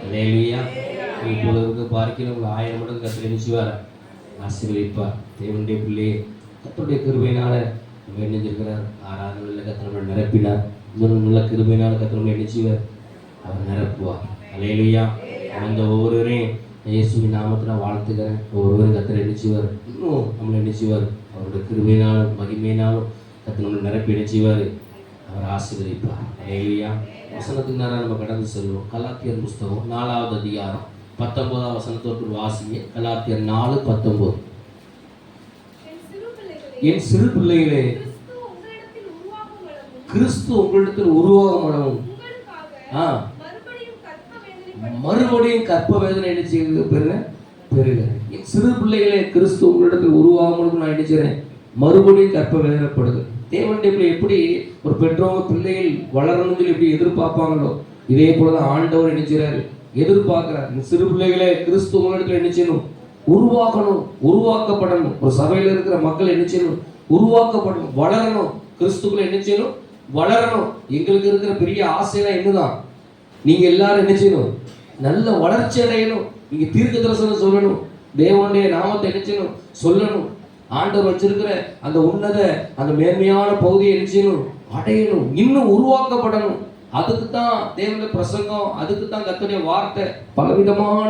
அல்லேலூயா. இப்பொழுது பார்க்கிறோம், உங்களை 1000 மடங்கு கர்த்தர் நினைச்சுவார், ஆசீர்வதிப்பார். தேவனுடைய பிள்ளையே, கர்த்தருடைய கிருபையினால நம்ம இணைஞ்சிருக்கிறார். ஆராதனையில் கர்த்தர் நிரப்பினார். இன்னொரு நல்ல கிருபையினால கர்த்தர் நினைச்சுவார், அவர் நிரப்புவார். அல்லேலூயா. அந்த ஒவ்வொருவரையும் இயேசுவின் நாமத்தில் வாழ்த்துக்கிறேன். ஒவ்வொருவரும் கர்த்தர் நினைச்சுவார், இன்னும் நம்மளை நினைச்சுவார். அவருடைய கிருபையினாலும் மகிமையினாலும் கர்த்தர் நம்மளை நிரப்பி நினைச்சுவார், அவர் ஆசீர்வதிப்பார். அல்லேலூயா. வசனத்துக்கு நேரம் நம்ம கடந்து செல்வோம். கலாத்தியர் புஸ்தகம் 4வது அதிகாரம் 19ஆம் வசனத்தோடு வாசிங்க. கலாத்தியர் 4:19. என் சிறு பிள்ளைகளே, கிறிஸ்து உங்களிடத்தில் உருவாகும் மறுபடியும் கற்ப வேதனை என்ன பெருக. என் சிறு பிள்ளைகளே, கிறிஸ்து உங்களிடத்தில் உருவாகும் நான் நினைச்சேன், மறுபடியும் கற்ப வேதனைப்படுது. தேவனுடைய பிள்ளை எப்படி ஒரு பெற்றோங்க பிள்ளைகள் வளரணும்னு சொல்லி எப்படி எதிர்பார்ப்பாங்களோ, இதே போலதான் ஆண்டவர் நினைச்சாரு, எதிர்பார்க்கிறார். சிறு பிள்ளைகளே, கிறிஸ்து உங்களிடத்தில் நினைச்சணும், உருவாக்கணும், உருவாக்கப்படணும். ஒரு சபையில இருக்கிற மக்கள் என்ன செய்யணும்? உருவாக்கப்படணும், வளரணும். கிறிஸ்துக்குள்ள என்ன செய்யணும்? வளரணும். எங்களுக்கு இருக்கிற பெரிய ஆசைலாம் என்னதான், நீங்க எல்லாரும் என்ன செய்யணும்? நல்ல வளர்ச்சி அடையணும். நீங்க தீர்க்க தரிசனம் சொல்லணும், தேவனுடைய நாமத்தை என்ன செய்யணும்? சொல்லணும். ஆண்டவர் வச்சிருக்கிற அந்த உன்னத அந்த மேன்மையான பகுதியை என்ன செய்யணும்? அடையணும், இன்னும் உருவாக்கப்படணும். அதுக்கு தான் தேவனுடைய பிரசங்கம், அதுக்கு தான் கர்த்தருடைய வார்த்தை. பலவிதமான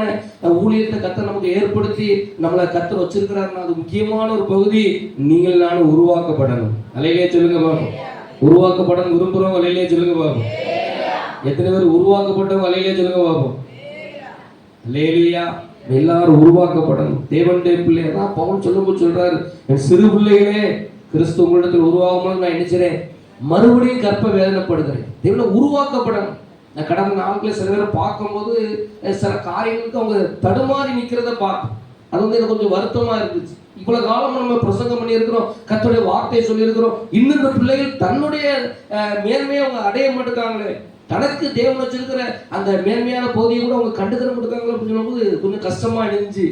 ஊழியத்தை கர்த்தர் நமக்கு ஏற்படுத்தி நம்மளை கர்த்தர் வச்சிருக்கிறாருன்னா அது முக்கியமான ஒரு பகுதி. நீங்கள் நானும் உருவாக்கப்படணும். அலையிலே சொல்லுங்க பாப்போம். உருவாக்கப்படணும் விரும்புறோம், அலையிலே சொல்லுங்க பாப்போம். எத்தனை பேர் உருவாக்கப்பட்டவங்க? அலையிலே சொல்லுங்க பாப்போம். அல்லேலூயா. எல்லாரும் உருவாக்கப்படணும். தேவனுடைய பிள்ளையை தான் பவுல் சொல்லும்போது சொல்றாரு, என் சிறு பிள்ளைகளே, கிறிஸ்து உங்களிடத்தில் உருவாகும் நான் நினைக்கிறேன், மறுபடியும் கற்ப வேதனைப்படுகிறேன். தேவனை உருவாக்கப்படணும். நான் கடந்த நாட்களில் சில பேரை பார்க்கும்போது சில காரியங்களுக்கு அவங்க தடுமாறி நிற்கிறத பார்ப்போம். அது வந்து எனக்கு கொஞ்சம் வருத்தமா இருந்துச்சு. இவ்வளவு காலம் நம்ம பிரசங்கம் பண்ணியிருக்கிறோம், கர்த்தருடைய வார்த்தையை சொல்லியிருக்கிறோம், இன்னும் இந்த பிள்ளைகள் தன்னுடைய மேன்மையை அவங்க அடைய மாட்டுக்காங்களே, தனக்கு தேவன் வச்சிருக்கிற அந்த மேன்மையான பகுதியை கூட அவங்க கண்டுக்கிற மாட்டுக்காங்களே அப்படின்னு சொல்லும்போது கொஞ்சம் கஷ்டமா இருந்துச்சு.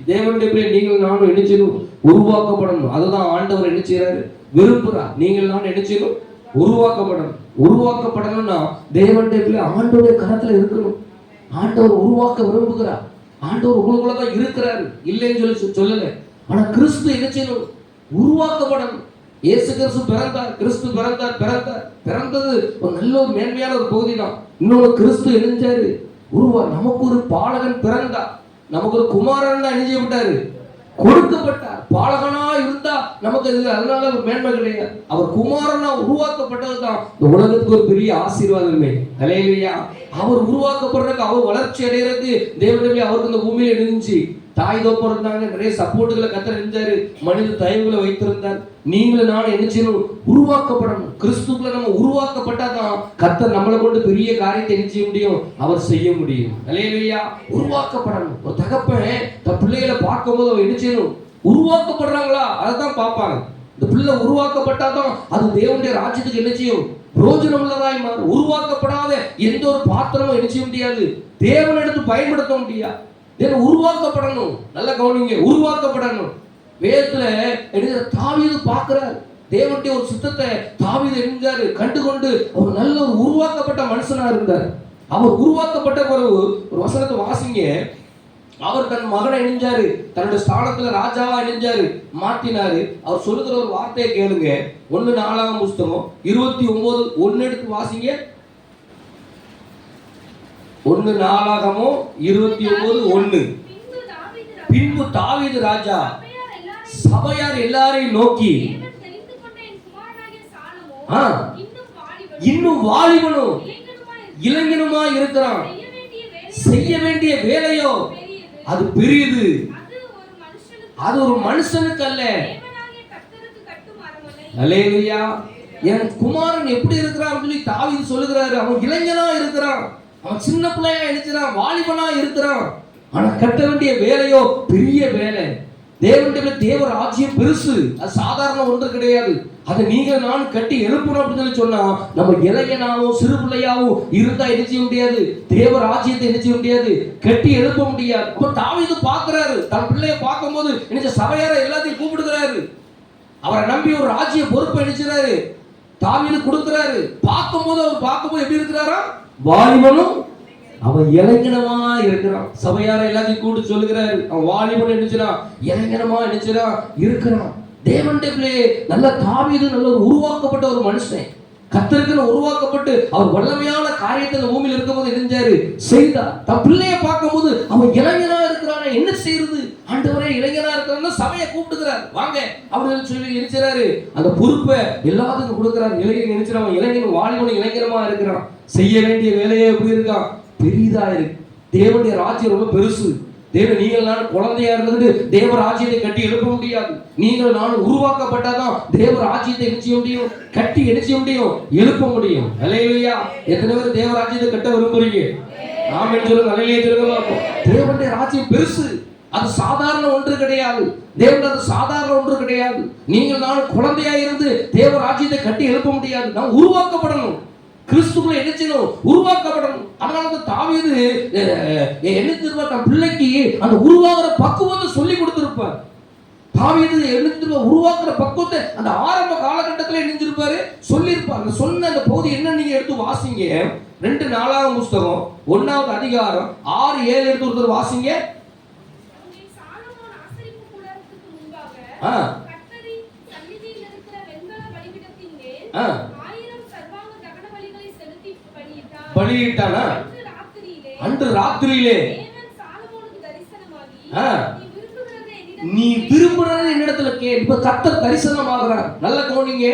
தேவனுடைய பிள்ளை நீங்கள் நானும் என்ன செய்யணும்? உருவாக்கப்படணும். அதுதான் ஆண்டவர் என்ன செய்யறாரு? விரும்புகிறார். நீங்கள் நானும் என்ன செய்யணும்? உருவாக்கப்படணும். உருவாக்கப்படணும்னா தேவனுடைய பிள்ளை ஆண்டவருடைய கரத்துல இருக்கணும். ஆண்டவர் உருவாக்க விரும்புகிறார். ஆண்டவர் உங்களுக்குள்ளதான் இருக்கிறாரு, இல்லைன்னு சொல்லல. ஆனா கிறிஸ்து என்ன செய்யணும்? உருவாக்கப்படணும். இயேசு கிறிஸ்து பிறந்தார், கிறிஸ்து பிறந்தது ஒரு நல்ல ஒரு மேன்மையான ஒரு பகுதி தான். இன்னொரு கிறிஸ்து எழுந்தாரு, நமக்கு ஒரு பாலகன் பிறந்தார், நமக்கு ஒரு குமாரன் தான் எழுதிவிட்டாரு, கொடுக்கப்பட்டார். பாலகனா இருந்தா நமக்கு அதனால ஒரு மேன்மை கிடையாது. அவர் குமாரனா உருவாக்கப்பட்டது தான் இந்த உலகத்துக்கு ஒரு பெரிய ஆசீர்வாதமே. அல்லேலூயா. அவர் உருவாக்கப்படுறதுக்கு, அவர் வளர்ச்சி அடைகிறதுக்கு தேவனுடைய அவருக்கு இந்த பூமியில இருந்துச்சு. தாய் தோப்ப இருந்தாங்க, நிறைய சப்போர்ட்டுகளை கர்த்தர் இருந்தாரு, மனித தயவுகளை வைத்திருந்தார். நீங்களும் நானும் என்ன செய்யணும்? உருவாக்கப்படணும். கிறிஸ்துக்குள்ள நம்ம உருவாக்கப்பட்டாதான் கர்த்தர் நம்மளை கொண்டு பெரிய காரியத்தை என்ன செய்ய முடியும்? அவர் செய்ய முடியும். அல்லேலூயா. உருவாக்கப்படணும். ஒரு தகப்பன் தன் பிள்ளைகளை பார்க்கும்போது அவர் என்ன செய்யணும்? உருவாக்கப்படுறாங்களா அதைத்தான் பார்ப்பாங்க. இந்த பிள்ளை உருவாக்கப்பட்டாதான் அது தேவனுடைய ராஜ்யத்துக்கு என்ன செய்யும்? பிரோஜனம் உள்ளதாய் மாறும். உருவாக்கப்படாத எந்த ஒரு பாத்திரமும் என்ன செய்ய முடியாது? தேவன் எடுத்து பயன்படுத்த முடியாது. உருவாக்கப்படணும். நல்ல கவனிங்க, உருவாக்கப்படணும். வேதத்துல தாவீது பார்க்கிறார், தேவனுடைய ஒரு சுத்தத்தை தாவீது என்கிறாரு, கண்டுகொண்டு ஒரு நல்ல ஒரு உருவாக்கப்பட்ட மனுஷனா இருந்தார். அவர் உருவாக்கப்பட்ட பிறகு ஒரு வசனத்தை வாசிங்க. அவர் தன் மகனை இணைஞ்சாரு, தன்னுடைய ஸ்தானத்துல ராஜாவா இணைஞ்சாரு, மாற்றினாரு. அவர் சொல்லுகிற ஒரு வார்த்தையை கேளுங்க. 1 நாளாகமம் புஸ்தகம் 29:1 எடுத்து வாசிங்க. 1 நாளாகமம் 29:1. பின்பு தாவீது ராஜா சபையார் எல்லாரையும் நோக்கி, இன்னும் வாலிபனும் இளைஞனுமா இருக்கிறான், செய்ய வேண்டிய வேலையோ அது பெரியது, அது ஒரு மனுஷனுக்கு அல்ல. அல்லேலூயா. என் குமாரன் எப்படி இருக்கிறான் சொல்லி தாவீது சொல்லுகிறாரு. அவன் இளைஞனா இருக்கிறான், அவன் சின்ன பிள்ளையா இருக்கிறான், வாலிபனா இருக்கிறான். ஆனா கட்ட வேண்டிய வேலையோ பெரிய வேலை. தேவனுடைய தேவ ராஜ்யம் பெருசு, அது சாதாரண ஒன்று கிடையாது. அதை நீங்க நான் கட்டி எழுப்பணும் அப்படின்னு சொல்லி சொன்னா நம்ம இளைஞனாவும் சிறு பிள்ளையாவும் இருந்தா என்ன செய்ய முடியாது? தேவ ராஜ்யத்தை என்ன செய்ய முடியாது? கட்டி எழுப்ப முடியாது. அப்ப தாவீது பார்க்கிறாரு, தன் பிள்ளைய பார்க்கும் போது என்ன சபையார எல்லாத்தையும் கூப்பிடுகிறாரு. அவரை நம்பி ஒரு ராஜ்ய பொறுப்பை நினைச்சாரு, தாவீது கொடுக்கிறாரு. பார்க்கும்போது அவர் பார்க்கும்போது எப்படி இருக்கிறாரா? வாலிபனும் அவன் இளைஞனமா இருக்கிறான். சபையார எல்லாத்தையும் கூட்டு சொல்லுகிறாரு, அவன் வாலிபன் நினைச்சான், இளைஞனமா நினைச்சான் இருக்கிறான். தேவனுடைய பிள்ளையே, நல்ல தாவீது நல்ல ஒரு உருவாக்கப்பட்ட ஒரு மனுஷன், கர்த்தருக்குன்னு உருவாக்கப்பட்டு அவர் வல்லமையான காரியத்தை இந்த பூமியில் இருக்கும்போது நினைஞ்சாரு, செய்தார். தன் பிள்ளைய பார்க்கும்போது அவன் இளைஞனா இருக்கிறான், என்ன செய்யறது, ஆண்டவரே இளைஞனா இருக்கிறான்னு சபையை கூப்பிட்டுக்கிறார், வாங்க அப்படின்னு சொல்லி நினைச்சாரு. அந்த பொறுப்பை எல்லாத்துக்கும் கொடுக்கிறார். இளைஞன் நினைச்சிருவான், இளைஞன் வாலிபன் இளைஞனமா இருக்கிறான், செய்ய வேண்டிய வேலையே எப்படி இருக்கான், பெரிதா இருக்கு. தேவனுடைய ராஜ்யம் ரொம்ப பெருசு. நீங்கள் நான் குழந்தையா இருந்தது தேவ ராஜ்யத்தை கட்டி எழுப்ப முடியாது. நீங்கள் நான் உருவாக்கப்பட்டாதான் தேவ ராஜ்யத்தை என்ன செய்ய முடியும், கட்டி என்ன செய்ய முடியும், எழுப்ப முடியும். அல்லேலூயா. எத்தனை பேர் தேவ ராஜ்யத்தை கட்ட விரும்புறீங்க? ஆமென் சொல்லுங்க, அல்லேலூயா சொல்லுங்க. தேவனுடைய ராஜ்யம் பெருசு, அது சாதாரண ஒன்று கிடையாது. தேவன் அது சாதாரண ஒன்று கிடையாது. நீங்கள் நான் குழந்தையா இருந்து தேவ ராஜ்யத்தை கட்டி எழுப்ப முடியாது. நான் உருவாக்கப்படணும், கிறிஸ்துக்குள்ள என்ன செய்யணும், உருவாக்கப்படணும். அதனால தாவீது என்ன தெரியுமா, தன் பிள்ளைக்கு அந்த உருவாகிற பக்குவத்தை சொல்லி கொடுத்திருப்பார். தாவீது என்ன உருவாக்குற பக்குவத்தை அந்த ஆரம்ப காலகட்டத்தில் நினைஞ்சிருப்பாரு, சொல்லியிருப்பார். அந்த சொன்ன அந்த பகுதி என்ன நீங்க எடுத்து வாசிங்க. 2 4ஆம் புஸ்தகம் 1வது அதிகாரம் 6 7 எடுத்து ஒருத்தர் வாசிங்க. பலியிட்டானா அன்று ராத்திரியிலே நீ விரும்புறது என்னிடத்துல கே. இப்ப கர்த்தர் தரிசனமாகிறார். நல்ல கவனிங்க,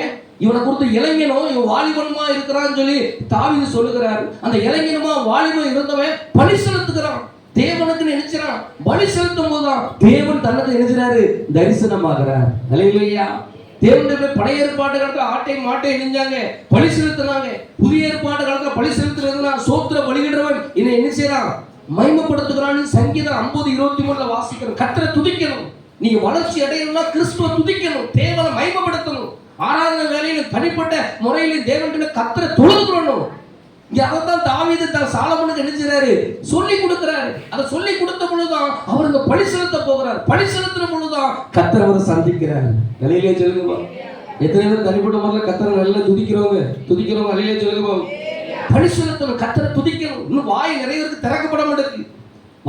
இவனை குறித்து இளைஞனோ இவன் வாலிபனுமா இருக்கிறான்னு சொல்லி தாவீது சொல்லுகிறார். அந்த இளைஞனுமா வாலிபன் இருந்தவன் பலி செலுத்துகிறான், தேவனுக்கு நினைச்சான். பலி செலுத்தும் போதுதான் தேவன் தனக்கு நினைச்சாரு, தரிசனமாகிறார். அல்லேலூயா. தேவனுடைய பழைய ஏற்பாட்டு காலத்துல ஆட்டை மாட்டை நெஞ்சாங்க, பலி செலுத்தினாங்க. புதிய ஏற்பாட்டு காலத்துல பலி செலுத்துறதுனா சோத்திர பலியிடுறவன் என்ன என்ன செய்யறான், மகிமைப்படுத்துகிறான்னு சங்கீதம் 50:23 வாசிக்கிறோம். கர்த்தரை துதிக்கணும். நீங்க வளர்ச்சி அடையணும்னா கிறிஸ்துவை துதிக்கணும், தேவனை மகிமைப்படுத்தணும். ஆராதனை வேலையில தனிப்பட்ட முறையில தேவன்கிட்ட கர்த்தரை தொழுதுறணும். இங்க அதான் தாவீது தான் சாலமோனுக்கு என்ன செய்றாரு, சொல்லி கொடுக்கிறாரு. அதை சொல்லி கொடுத்த பொழுதுதான் அவர் இந்த பலி செலுத்த போகிறார். பலி செலுத்துற பொழுதுதான் கர்த்தர் அவரை சந்திக்கிறார். நிலையிலே சொல்லுங்க, எத்தனை பேர் தனிப்பட்ட முறையில் கர்த்தரை நல்லா துதிக்கிறவங்க நிலையிலே சொல்லுங்க. பலி செலுத்தணும், கர்த்தரை துதிக்கணும். இன்னும் வாயை நிறைய பேருக்கு திறக்கப்பட மாட்டேங்குது.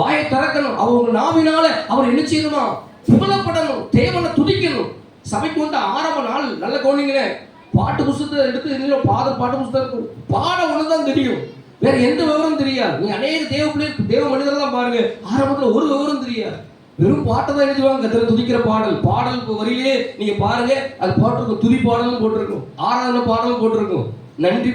வாயை திறக்கணும். அவங்க நாவினால அவர் என்ன செய்யணுமா, புகழப்படணும், தேவனை துதிக்கணும். சபைக்கு வந்து ஆரம்ப நாள் நல்ல கவனிங்களே, பாட்டு புஸ்தகத்தை எடுத்து பாட்டு புஸ்தகம் இருக்கும், பாட ஒண்ணுதான் தெரியும், வேற எந்த விவரம் தெரியாது. நீ அநேக தேவ மனிதர்லாம் பாருங்க, ஆரம்பத்துல ஒரு விவரம் தெரியாது, வெறும் பாட்டை தான் எழுதுவாங்க. கர்த்தரை துதிக்கிற பாடல் வரியிலே நீங்க பாருங்க, அது போட்டிருக்கும், துதி பாடலும் போட்டிருக்கும், ஆராதனை பாடலும் போட்டிருக்கும், நன்றி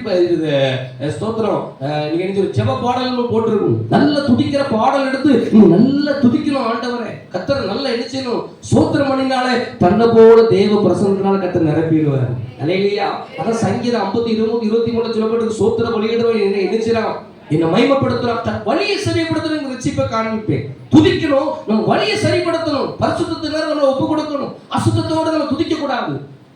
ஸ்தோத்திரம் நீங்க என்ன ஜெப பாடல்கள் போட்டிருக்கும். நல்ல துதிக்கிற பாடல் எடுத்து நீங்க நல்லா துதிக்கணும். ஆண்டவரே கர்த்தரை நல்லா என்ன செய்யணும், ஸ்தோத்திரம் பண்ணினாலே தன்னை போல தேவ பிரசன்னத்தினால கர்த்தர் நிரப்பிடுவார். அல்லேலூயா. அதான் சங்கீதம் 50:23 சொல்லப்பட்டு ஸ்தோத்திர பலியிடுவார், என்ன செய்யறான், என்ன மகிமைப்படுத்துறான், தன் வழியை சரிப்படுத்தணும், ரட்சிப்பை காண்பிப்பேன். துதிக்கணும், நம்ம வழியை சரிப்படுத்தணும், பரிசுத்தத்தினர் நம்ம ஒப்பு கொடுக்கணும், அசுத்தத்தோடு நம்ம துதிக்க கூடாது.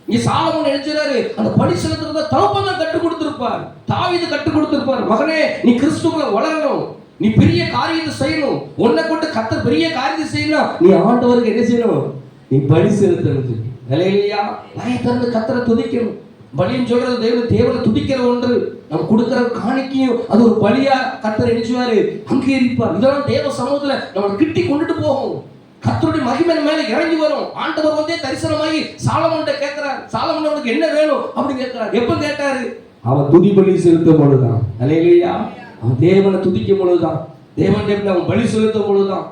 இங்க சாலமோன் நினைச்சாரு, அந்த பலி செலுத்துறத தகப்பன் கற்றுக் கொடுத்திருப்பார், தாவீது கற்றுக் கொடுத்திருப்பார். மகனே, நீ கிறிஸ்துவுக்குள்ள வளரணும், நீ பெரிய காரியத்தை செய்யணும், உன்னை கொண்டு கர்த்தர் பெரிய காரியத்தை செய்யணும், நீ ஆண்டவருக்கு என்ன செய்யணும், நீ பலி செலுத்தணும். அல்லேலூயா. வாயை திறந்து கர்த்தரை துதிக்கணும். பலின்னு சொல்றது தேவனை துதிக்கிற ஒன்று. நம்ம கொடுக்கிற காணிக்கையும் அது ஒரு பலியா கர்த்தர் நினைச்சுவாரு, அங்கீகரிப்பார். இதெல்லாம் தேவ சமூகத்துல நம்ம கிட்டி கொண்டுட்டு போகும். கர்த்தருடைய மகிமை மேல இறங்கி வரும். ஆண்டவர் வந்தே தரிசனமாகி சாலமோன்கிட்ட கேட்கிறார், சாலமோன் அவனுக்கு என்ன வேணும் அப்படின்னு கேட்கிறார். எப்ப கேட்டாரு, அவன் துதி பலி செலுத்தும் பொழுதுதான். அல்லேலூயா. அவன் தேவனை துதிக்கும் பொழுதுதான், தேவன் அவன் பலி செலுத்தும் பொழுதுதான்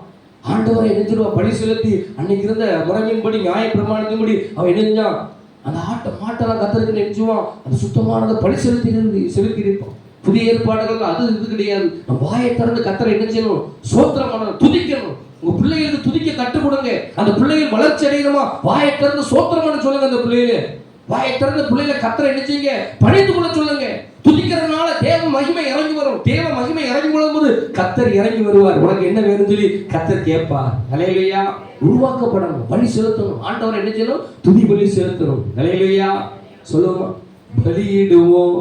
ஆண்டவரை நினைச்சிருவா. பலி செலுத்தி அன்னைக்கு இருந்த முறையின்படி நியாய பிரமாணத்தின்படி அவன் இணைஞ்சான். அந்த மாட்டெல்லாம் கர்த்தருக்கு நெஞ்சுவான், அது சுத்தமானதை பலி செலுத்தி இருப்பான். புதிய ஏற்பாடுகள் அது இது கிடையாது. நம்ம வாயை திறந்து கர்த்தரை என்ன செய்யணும், ஸ்தோத்திரம் பண்ணணும், துதிக்கணும். உங்க பிள்ளைகளுக்கு துதிக்க கற்றுக் கொடுங்க. அந்த பிள்ளைகள் வளர்ச்சி அடையணுமா, வாயை திறந்து ஸ்தோத்திரம் பண்ண சொல்லுங்க. அந்த பிள்ளைகளை வாயை திறந்து பிள்ளைகளை கர்த்தரை என்ன செய்யுங்க, பணிந்து கொள்ள சொல்லுங்க. துதிக்கிறதுனால தேவ மகிமை இறங்கி வரும். தேவ மகிமை இறங்கி வரும்போது கர்த்தர் இறங்கி வருவார். உனக்கு என்ன வேணும் சொல்லி கர்த்தர் கேட்பார். அல்லேலூயா. உருவாக்கப்படணும், பலி செலுத்தணும். ஆண்டவரை என்ன செய்யணும், துதி பலி செலுத்தணும். அல்லேலூயா. சொல்லுவோமா, பலியிடுவோம்,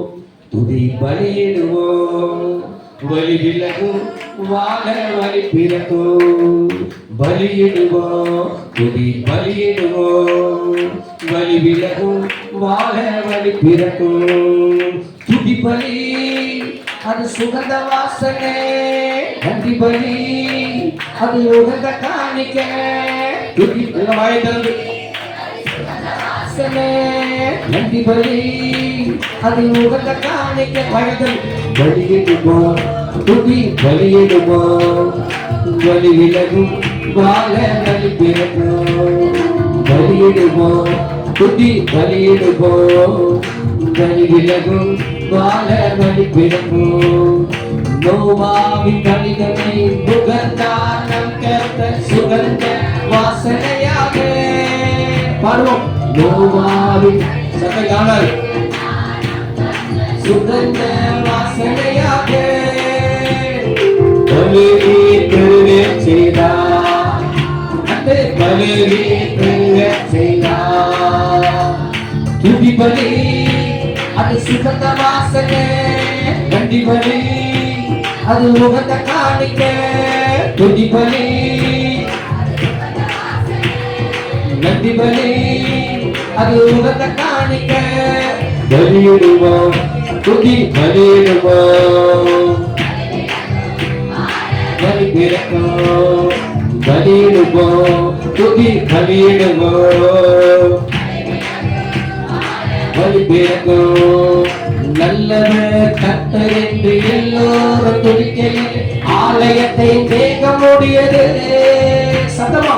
துதி பலியிடுவோம், வலி விலகும், வாழ வழி பிறக்கும். பலியிடுவோம், துதி பலியிடுவோம், வலி விலகும், வாழ வழி பிறக்கும். துதி பலி அது சுகந்த வாசனை, நன்றி பலி அது உகந்த காணிக்க. வாயை திறந்து நன்றி பலி அது உகந்த காணிக்க. வாய்கள் பலியிடுவோம், துதி பலியிடுவோம், வலி விலகும் வாழ வழி பிறக்கும். பலியிடுவோம், துதி பலியிடுவோம், வலி விலகும் வாழ வழி பிறக்கும். நோவாவின் கலிதனை முகந்தார் நம் கர்த்தர் சுகந்த வாசனையாக. பாடுவோம். நோவாவின் சத்தக்காரர் சுகந்த வாசனையாக பலியை பெருக செய்தார். அந்த பலியை பெருக செய்தார். துதி பலி அது சுகந்த வாசனை. நன்றி பலி அது உகந்த காணிக்க. துதி பலி நன்றி பலி அது உகந்த காணிக்க. பலியிடுவோம், துதி பலியிடுவோம், வலி பிறக்கும். பலியிடுவோம், துதி பலியிடுவோம், வலி பிறக்கும். நல்லவர் கர்த்தர் என்று எல்லோரும் துதிக்கையில் ஆலயத்தை தேக முடியது. சத்தமா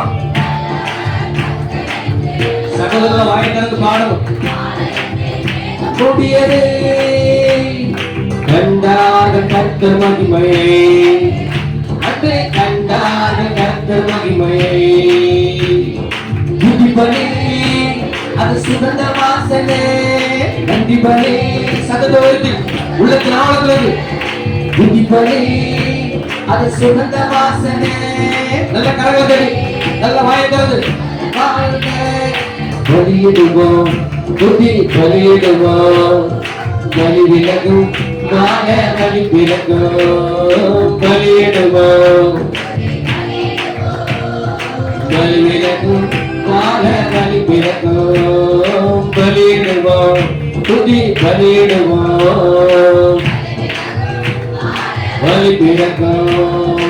சகோதர வாயை திறந்து பாடணும். முடியது. கண்டார்கள் கர்த்தர் மகிமையை, அது கண்டார்கள் கர்த்தர் மகிமையை. துதி பலி அது சுகந்த வாசனை. நன்றி பலி சகோதரத்தி உள்ளத்தின் ஆழத்திலிருந்து. துதி பலி அது சுகந்த வாசனை. நல்ல கரகத்தடி, நல்ல வாயை திறந்து பலியிடுவோம், துதி பலியிடுவோம், வலி விலகும் வாழ வழி பிறக்கும். பலியிடுவோம், வலி விலகும் வாழ வழி பிறக்கும். பலியிடுவோம், துதி பலியிடுவோம், வலி பிறக்கும்.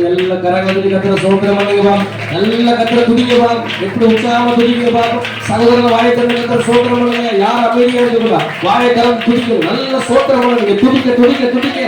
நல்ல கரகத்தடி கத்திர சோத்திரம் பண்ணுங்க. நல்ல கத்திர துதிங்க பாருங்க. எப்படி உற்சாகமா துதிங்க பாருங்க. சகோதரர்கள் வாயை திறந்து கத்திர சோத்திரம் பண்ணுங்க. யார் அமைதியா இருக்குங்களா வாயை திறந்து துதிக்கணும். நல்ல சோத்திரம் பண்ணுங்க. துதிக்க துதிக்க துதிக்க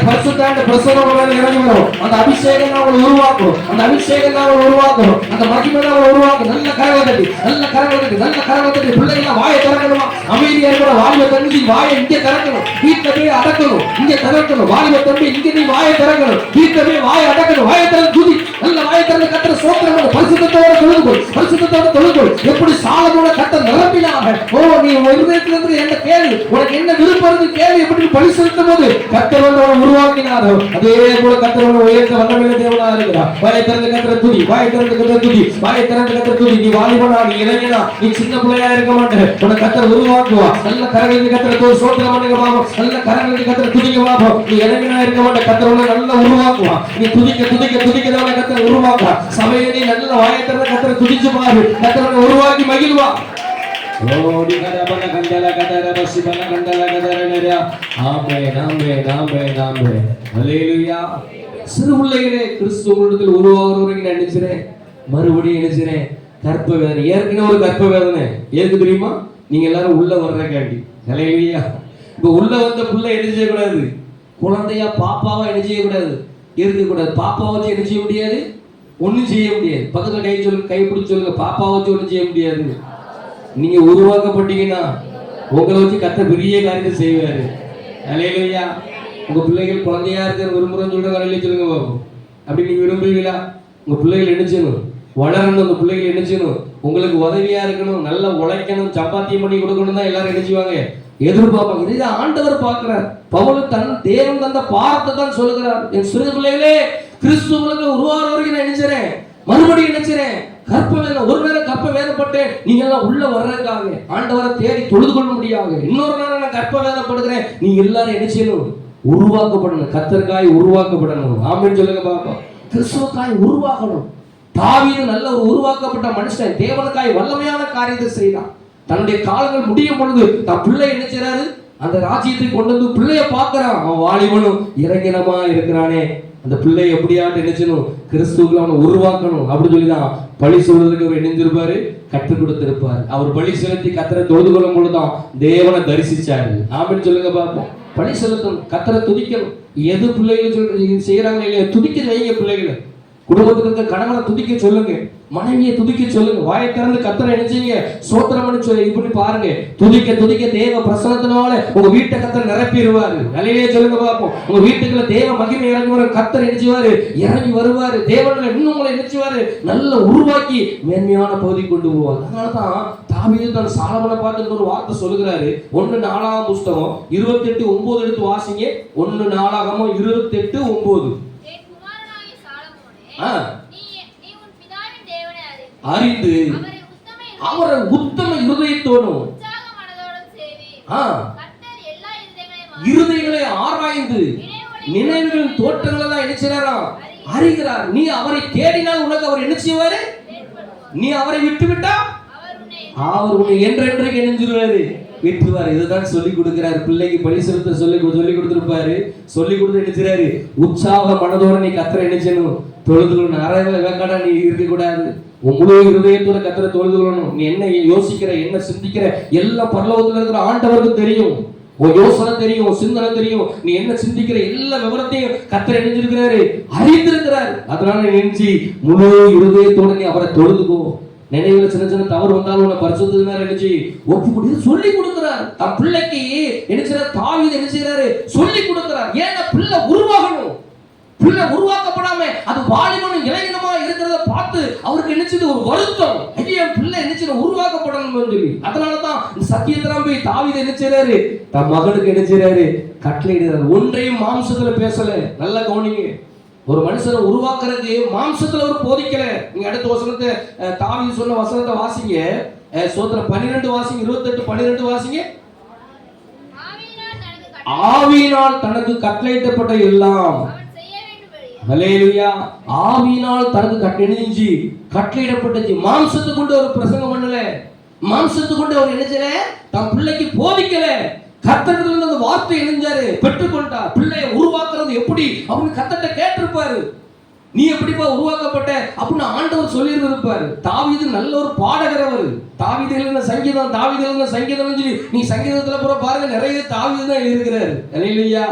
பரிசுத்தாண்ட பிரசன்னம் இறங்கி வரும். அந்த அபிஷேகம் அவங்களை உருவாக்கும். அந்த அபிஷேகம் அவங்களை உருவாக்கும். அந்த மகிமை அவங்களை உருவாக்கும். நல்ல கரகத்தடி, நல்ல கரகத்தடி, நல்ல கரகத்தடி. பிள்ளைங்க வாயை திறக்கணுமா? அமைதியா இருக்கிற வாலிப தம்பி வாயை இங்கே திறக்கணும். வீட்டுல போய் அடக்கணும். இங்கே திறக்கணும். வாலிப தம்பி இங்கே நீ வாயை திறக்கணும். வீட்டுல போய் வாயை அடக்கணும். வாயை திறந்து துதி. நல்ல வாயை திறந்து கத்திர சோத்திரம் பரிசுத்தத்தோட தொழுதுகொள், பரிசுத்தத்தோட தொழுதுகொள். எப்படி சாலமோன கர்த்தர் நிரப்பினாங்க. ஓ நீ இருதயத்திலிருந்து என்ன கேள்வி, உனக்கு என்ன விருப்பம் கேள்வி, எப்படி பலி செலுத்தும் போது கர்த்தர் உருவாக்கினாரோ அதே போல கர்த்தர் உயர்த்த வல்லமையுள்ள தேவனா இருக்கிறார். வாயை திறந்து கத்திர துதி, வாயை திறந்து கத்திர துதி, வாயை திறந்து கத்திர துதி. நீ வாலிபனா, நீ இளைஞனா, நீ சின்ன பிள்ளையா இருக்க மாட்டேன். உனக்கு கர்த்தர் உருவாக்குவா. நல்ல கரங்களுக்கு கத்திர சோத்திரம் பண்ணுங்க பாப்போம். நல்ல கரங்களுக்கு கத்திர துதிக்க பாப்போம். நீ இளைஞனா இருக்க மாட்டேன். கர்த்தர் உன்னை நல்லா உருவாக்குவா. நீ துதிக்க துதிக்க துதிக்கிறவனை கர்த்தர் உருவாக்குவா. சபையை நீ நல்ல வாயை திறந்து கர்த்தரை துதிச்சு பாரு. கர்த்தரை உருவாக்கி மகிழ்வா. ஓடி கதபன கண்டல கதர பசிபன கண்டல கதர நரா. ஆமென் ஆமென் ஆமென் ஆமென். ஹல்லேலூயா. சிறு பிள்ளைகளே, கிறிஸ்து உங்களிடத்தில் உருவாகுறவங்க நினைக்கிறேன். மறுபடியும் நினைக்கிறேன் கற்ப வேதனை. ஏற்கனவே ஒரு கற்ப வேதனை. ஏற்கு தெரியுமா? நீங்க எல்லாரும் உள்ள வர்றக்காண்டி. ஹல்லேலூயா. இப்ப உள்ள வந்த பிள்ளை என்ன செய்யக்கூடாது? குழந்தையா பாப்பாவா என்ன செய்யக்கூடாது? இருக்கக்கூடாது. பாப்பாவை வச்சு என்ன செய்ய முடியாது? ஒன்றும் செய்ய முடியாது. பக்கத்துல கை சொல்லுங்க, கை பிடிச்சி சொல்லுங்க. பாப்பாவை வச்சு ஒன்றும் செய்ய முடியாது. நீங்க உருவாக்கப்பட்டீங்கன்னா உங்களை வச்சு கர்த்தர் பெரிய காரியத்தை செய்வாரு. ஹல்லேலூயா. உங்க பிள்ளைகள் குழந்தையா இருக்கிற விரும்புறேன்னு சொல்ற ஹல்லேலூயா சொல்லுங்க பாப்போம். அப்படி நீங்க விரும்புவீங்களா? உங்க பிள்ளைகள் என்ன செய்யணும்? வளரணும். உங்க பிள்ளைகள் என்ன செய்யணும்? உங்களுக்கு உதவியா இருக்கணும், நல்லா உழைக்கணும், சப்பாத்தியம் பண்ணி கொடுக்கணும் தான் எல்லாரும் என்ன செய்வாங்க? எதிர்பார்ப்பாங்க. இதை ஆண்டவர் பார்க்கிறார். பவுல் தன் தேவன் தந்த பாரத்தை தான் சொல்லுகிறார். என் சிறு பிள்ளைகளே, கிறிஸ்துவுக்கு உருவாகிற வரைக்கும் நான் நினைச்சேன், மறுபடியும் நினைச்சேன் கற்ப வேதனை. ஒரு நேரம் கற்ப வேதப்பட்டு நீங்க எல்லாம் உள்ள வர்றதுக்காக ஆண்டவரை தேடி தொழுது கொள்ள முடியாது. இன்னொரு நேரம் நான் கற்ப வேதப்படுகிறேன். நீங்க எல்லாரும் என்ன செய்யணும்? உருவாக்கப்படணும். கர்த்தருக்காய் உருவாக்கப்படணும். ஆமென் சொல்லுங்க பாப்பா. கிறிஸ்துவுக்காய் உருவாக்கணும். தாவீது நல்ல ஒரு உருவாக்கப்பட்ட மனுஷன். தேவனுக்காய் வல்லமையான காரியத்தை செய்யலாம். தன்னுடைய காலங்கள் முடியும் பொழுது தன் பிள்ளை என்ன செய்யறாரு? அந்த ராஜ்யத்தை கொண்டு வந்து பிள்ளைய பார்க்கறான். அவன் வாலிபனும் இறங்கினமா இருக்கிறானே, அந்த பிள்ளை எப்படியாட்டு நினைச்சணும், கிறிஸ்துவுக்குள்ள அவனை உருவாக்கணும் அப்படின்னு சொல்லிதான் பழி சொல்றதுக்கு அவர் இணைஞ்சிருப்பாரு, கற்றுக் கொடுத்திருப்பாரு. அவர் பழி செலுத்தி கத்தரை தொழுது கொள்ளும் பொழுதுதான் தேவனை தரிசிச்சாரு. ஆமென் சொல்லுங்க பார்ப்போம். பழி செலுத்தணும், கத்தரை துதிக்கணும். எது பிள்ளைகள் செய்யறாங்க இல்லையா, துதிக்க வைங்க பிள்ளைகளை. குடும்பத்தில் இருக்க கணவனை துதிக்க சொல்லுங்க, மனைவியை துதிக்க சொல்லுங்க. வாயை திறந்து கத்தரை நினைச்சீங்க சோத்திரம் பண்ணி இப்படி பாருங்க. துதிக்க துதிக்க தேவ பிரசனத்தினால உங்க வீட்டை கத்தர் நிரப்பிடுவாரு. நிலையிலே சொல்லுங்க பார்ப்போம். உங்க வீட்டுக்குள்ள தேவ மகிமை இறங்குவாரு, கத்தர் நினைச்சுவாரு, இறங்கி வருவாரு. தேவன்ல இன்னும் உங்களை நினைச்சுவாரு, நல்ல உருவாக்கி மேன்மையான பகுதி கொண்டு போவார். அதனாலதான் தாவீது தன் சாலமோனை பார்த்து ஒரு வார்த்தை சொல்லுகிறாரு. 1 நாளாகமம் புஸ்தகம் 28:9 எடுத்து வாசிங்க. 1 நாளாகமம் 28:9. அறிந்து அவரை உத்தம இருதயத்தோடும் இருதயங்களை ஆராய்ந்து நினைவுகளின் தோற்றங்களை தான் நினைச்சாராம் அறிகிறார். நீ அவரை தேடினால் உனக்கு அவர் என்ன செய்வாரு? நீ அவரை விட்டு விட்டா அவர் உன்னை என்றென்றைக்கு நினைஞ்சிருவாரு, விட்டுவாரு. இதுதான் சொல்லி கொடுக்கிறாரு. பிள்ளைக்கு பழி செலுத்த சொல்லி கொடுத்திருப்பாரு. சொல்லி கொடுத்து நினைச்சாரு, உற்சாக மனதோட நீ கத்தரை நினைச்சணும், தொழுதுகொள்ளணும். அறவே வேக்காடா நீ இருக்கக்கூடாது. உன் முழு இருதயத்தோட கத்தரை தொழுதுகொள்ளணும். நீ என்ன யோசிக்கிற, என்ன சிந்திக்கிற எல்லாம் பரலோகத்துல இருக்கிற ஆண்டவருக்கு தெரியும். உன் யோசனை தெரியும், உன் சிந்தனை தெரியும். நீ என்ன சிந்திக்கிற எல்லா விவரத்தையும் கத்தரை நினைஞ்சிருக்கிறாரு, அறிந்திருக்கிறாரு. அதனால நீ நினைச்சு முழு இருதயத்தோட நீ அவரை தொழுதுக்கோ. நினைவுல சின்ன சின்ன தவறு வந்தாலும் உன்னை பரிசுத்தத்தினால நினைச்சு ஒப்பு கொடுத்து சொல்லி கொடுக்கிறார். தன் பிள்ளைக்கு நினைச்சார். தாவீது என்ன செய்யறாரு? சொல்லி கொடுக்கிறார். ஏன்னா பிள்ளை உருவாகணும். பிள்ளை உருவாக்கப்படாம அது வாலிபனும் இளைஞனமா இருக்கிறத பார்த்து அவருக்கு நினைச்சது ஒரு வருத்தம். ஐயா பிள்ளை நினைச்சு உருவாக்கப்படணும் சொல்லி. அதனாலதான் இந்த சத்தியத்திலாம் போய் தாவீது என்ன செய்யறாரு? தன் மகனுக்கு என்ன செய்யறாரு? கட்டளையிடுறாரு. ஒன்றையும் மாம்சத்துல பேசல. நல்லா கவனிங்க. ஒரு மனுஷனை உருவாக்குறதுக்கு மாம்சத்துல ஒரு போதிக்கல. நீங்க அடுத்த வசனத்தை தாவீது சொன்ன வசனத்தை வாசிங்க. சோத்திரம் 12 வாசிங்க. 28:12 வாசிங்க. ஆவியினால் தனக்கு கட்டளையிடப்பட்ட எல்லாம், ஹல்லேலூயா, ஆவியினால் தனக்கு கட்டளையிடப்பட்டது. மாம்சத்தை கொண்டு அவர் பிரசங்கம் பண்ணல. மாம்சத்தை கொண்டு அவர் என்ன செய்யல? தன் பிள்ளைக்கு போதிக்கல. கர்த்தரிடமிருந்து அந்த வார்த்தை இணைஞ்சாரு, பெற்றுக்கொண்டார். பிள்ளையை உருவாக்குறது எப்படி அப்படின்னு கர்த்தர்ட்ட கேட்டிருப்பாரு. நீ எப்படிப்பா உருவாக்கப்பட்ட அப்படின்னு ஆண்டவர் சொல்லியிருப்பாரு. தாவீது நல்ல ஒரு பாடகர். அவர் தாவீது எழுதின சங்கீதம், தாவீது எழுதின சங்கீதம் சொல்லி நீ சங்கீதத்துல பூரா பாருங்க, நிறைய தாவீது தான் எழுதியிருக்கிறாரு. ஹல்லேலூயா.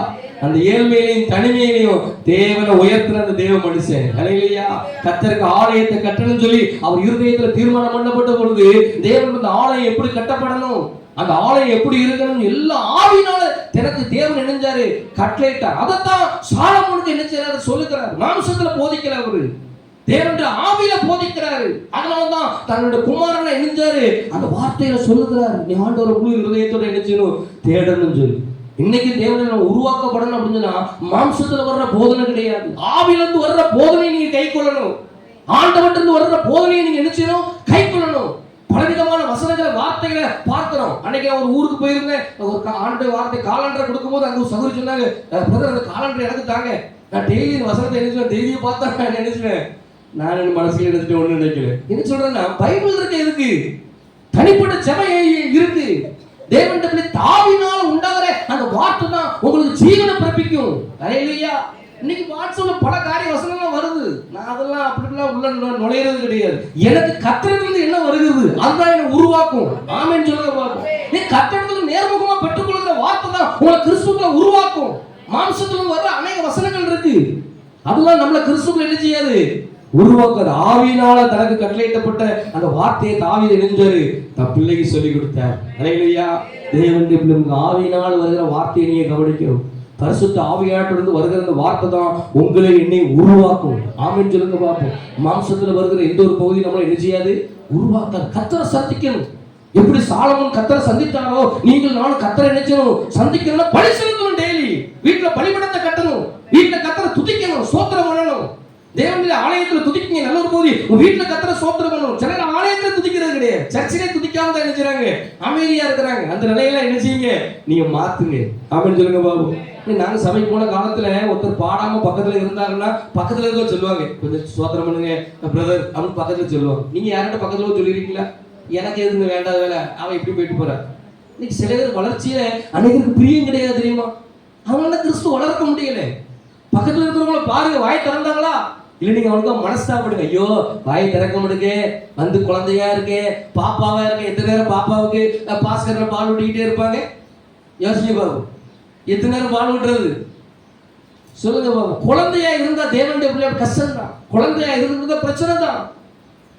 அந்த ஏழ்மையிலையும் தனிமையிலையும் தேவனை உயர்த்தின அந்த தேவ மனுஷன். ஹல்லேலூயா. கர்த்தருக்கு ஆலயத்தை கட்டணும்னு சொல்லி அவர் இருதயத்துல தீர்மானம் பண்ணப்பட்ட பொழுது தேவன் அந்த ஆலயம் எப்படி கட்டப்படணும், அந்த ஆலயம் எப்படி இருக்கணும் எல்லாம் ஆவியினால தனக்கு தேவன் இணைஞ்சாரு, கட்டளையிட்டார். அதைத்தான் சாலமோனுக்கு என்ன செய்யறாரு? சொல்லுகிறார். மாம்சத்துல போதிக்கல, அவரு தேவனுடைய ஆவியில போதிக்கிறாரு. அதனாலதான் தன்னுடைய குமாரனை இணைஞ்சாரு, அந்த வார்த்தையில சொல்லுகிறார். நீ ஆண்டவரை முழு இருதயத்தோட என்ன செய்யணும்? தேடணும்னு சொல்லி. இன்னைக்கு தேவனை உருவாக்கப்படணும் அப்படின்னு சொன்னா மாம்சத்துல வர்ற போதனை கிடையாது. ஆவியிலிருந்து வர்ற போதனை நீங்க கை கொள்ளணும். ஆண்டவர்கிட்ட வர்ற போதனையை நீங்க என்ன செய்யணும்? கை கொள்ளணும். பலவிதமான வசனங்களை, வார்த்தைகளை பார்க்கிறோம். அன்னைக்கு நான் ஒரு ஊருக்கு போயிருந்தேன். ஒரு ஆண்டு வார்த்தை காலண்டரை கொடுக்கும்போது அங்க சகோதரி சொன்னாங்க, பிரதர் அந்த காலண்டர் எனக்கு தாங்க. நான் டெய்லி வசனத்தை நினைச்சுவேன், டெய்லியும் பார்த்தா நான் நினைச்சுவேன். நான் என் மனசுல நினைச்சிட்டு ஒண்ணு நினைக்கிறேன். என்ன சொல்றேன்னா, பைபிள் இருக்க இருக்கு, தனிப்பட்ட ஜெபம் இருக்கு. தேவனிடத்துல தாவினால் உண்டாகிற அந்த வார்த்தை தான் உங்களுக்கு ஜீவனை பிறப்பிக்கும். ஹல்லேலூயா. இன்னைக்கு வாட்ஸ்அப்ல பல காரிய வசனங்கள் வருது. நான் அதெல்லாம் அப்படிலாம் உள்ள நுழையிறது கிடையாது. எனக்கு கர்த்தரிடமிருந்து என்ன வருகிறது அதுதான் என்ன உருவாக்கும். ஆமென் சொல்லுங்க பாப்போம். நீ கர்த்தரிடமிருந்து நேர்முகமா பெற்றுக்கொள்கிற வார்த்தை தான் உங்களை கிறிஸ்துவுக்குள்ள உருவாக்கும். மாம்சத்துல வர்ற அநேக வசனங்கள் இருக்கு, அதெல்லாம் நம்மள கிறிஸ்துவுக்குள்ள என்ன செய்யாது? உருவாக்குது. ஆவியினால தனக்கு கட்டளையிடப்பட்ட அந்த வார்த்தையை தாவீது இணைஞ்சாரு, தன் பிள்ளைக்கு சொல்லி கொடுத்தார். ஹல்லேலூயா. தேவனுடைய ஆவியினால் வருகிற வார்த்தையை நீங்க கவனிக்கணும். பரிசுத்த ஆவியானவரிடமிருந்து வருகிற அந்த வார்த்தை தான் உங்களை என்னை உருவாக்கும். ஆமென் சொல்லுங்க பாப்போம். மாம்சத்துல வருகிற எந்த ஒரு பகுதி நம்மளை என்ன செய்யாது? உருவாக்காது. கர்த்தரை சந்திக்கணும். எப்படி சாலமோன் கர்த்தரை சந்தித்தாரோ நீங்கள் நானும் கர்த்தரை நினைச்சணும் சந்திக்கணும்னா பலி செலுத்தணும். டெய்லி வீட்டுல பலிபீடத்தை கட்டணும், வீட்டுல கர்த்தரை துதிக்கணும், ஸ்தோத்திரம் பண்ணணும். தேவனுடைய ஆலயத்துல துதிக்கீங்க, நல்ல ஒரு போதி உங்க வீட்டுல கர்த்தரை ஸ்தோத்திரம் பண்ணணும். சிலர் ஆலயத்துல துதிக்கிறது கிடையாது, சர்ச்சிலே துதிக்காம தான் என்ன செய்றாங்க? அமைதியா இருக்கிறாங்க. அந்த நிலையெல்லாம் என்ன செய்யுங்க? நீங்க மாத்துங்க. ஆமென் சொல்லுங்க பாபு. நாங்க சபைக்கு போன காலத்துல ஒருத்தர் பாடாம பக்கத்துல இருந்தாருன்னா பக்கத்துல இருக்க சொல்லுவாங்க, கொஞ்சம் ஸ்தோத்திரம் பண்ணுங்க பிரதர் அப்படின்னு பக்கத்துல சொல்லுவாங்க. நீங்க யார்கிட்ட பக்கத்துல சொல்லிருக்கீங்களா? எனக்கு எதுங்க வேண்டாத வேலை, அவன் இப்படி போயிட்டு போறான். இன்னைக்கு சில பேர் வளர்ச்சியில அநேகருக்கு பிரியம் கிடையாது தெரியுமா? அவங்களால கிறிஸ்துவ வளர்க்க முடியல. பக்கத்துல இருக்கிறவங்கள பாருங்க, வாய் திறந்தாங்களா இல்ல நீங்க அவனுக்கு மனஸ்தாபப்படுங்க, ஐயோ வாய் திறக்க முடியுங்க, வந்து குழந்தையா இருக்கு, பாப்பாவா இருக்கு. எத்தனை நேரம் பாப்பாவுக்கு பாஸ்கர்ல பால் விட்டுக்கிட்டே இருப்பாங்க? யோசிச்சு பாபு, எத்தனை நேரம் பால் விட்டுறது சொல்லுங்க பாபு. குழந்தையா இருந்தா தேவனுடைய பிள்ளையோட கஷ்டம் தான், குழந்தையா இருந்தா பிரச்சனை தான்.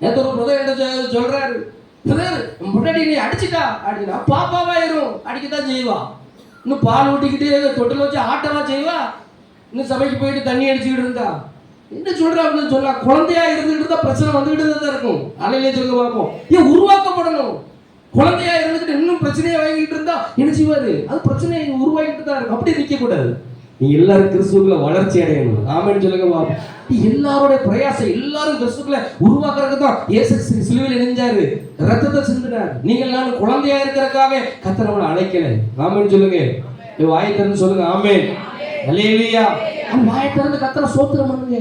நேற்று ஒரு பிரதர் சொல்றாரு, பிரதர் முன்னாடி நீ அடிச்சுட்டா பாப்பாவாயிரும், அடிக்கத்தான் செய்வா. இன்னும் பால் ஊட்டிக்கிட்டு தொட்டில் வச்சு ஆட்டவா செய்வா, இன்னும் சபைக்கு போயிட்டு தண்ணி அடிச்சுக்கிட்டு இருந்தா என்ன சொல்ற அப்படின்னு சொன்னா, குழந்தையா இருந்துகிட்டு இருந்தா பிரச்சனை வந்துகிட்டு தான் இருக்கும். அலையிலே சொல்ல பார்ப்போம், ஏன் உருவாக்கப்படணும். குழந்தையா இருந்துகிட்டு இன்னும் பிரச்சனையை வாங்கிட்டு இருந்தா என்ன செய்வாரு? அது பிரச்சனையை உருவாக்கிட்டு தான் இருக்கும். அப்படியே நிக்க கூடாது. நீ எல்லாரும் கிறிஸ்துக்குள்ள வளர்ச்சி அடையணும். ஆமென் சொல்லுங்க பாப்போம். எல்லாரோட பிரயாசம், எல்லாரும் கிறிஸ்துக்குள்ள உருவாக்குறதுக்கு தான் இயேசு சிலுவையில் இணைஞ்சாரு, ரத்தத்தை சிந்தினார். நீங்க எல்லாரும் குழந்தையா இருக்கிறதுக்காக கர்த்தர் நம்மளை அழைக்கல. ஆமென் சொல்லுங்க. வாயை திறந்து சொல்லுங்க ஆமென். அல்லேலூயா. வாயை திறந்து கர்த்தரை ஸ்தோத்திரம் பண்ணுங்க.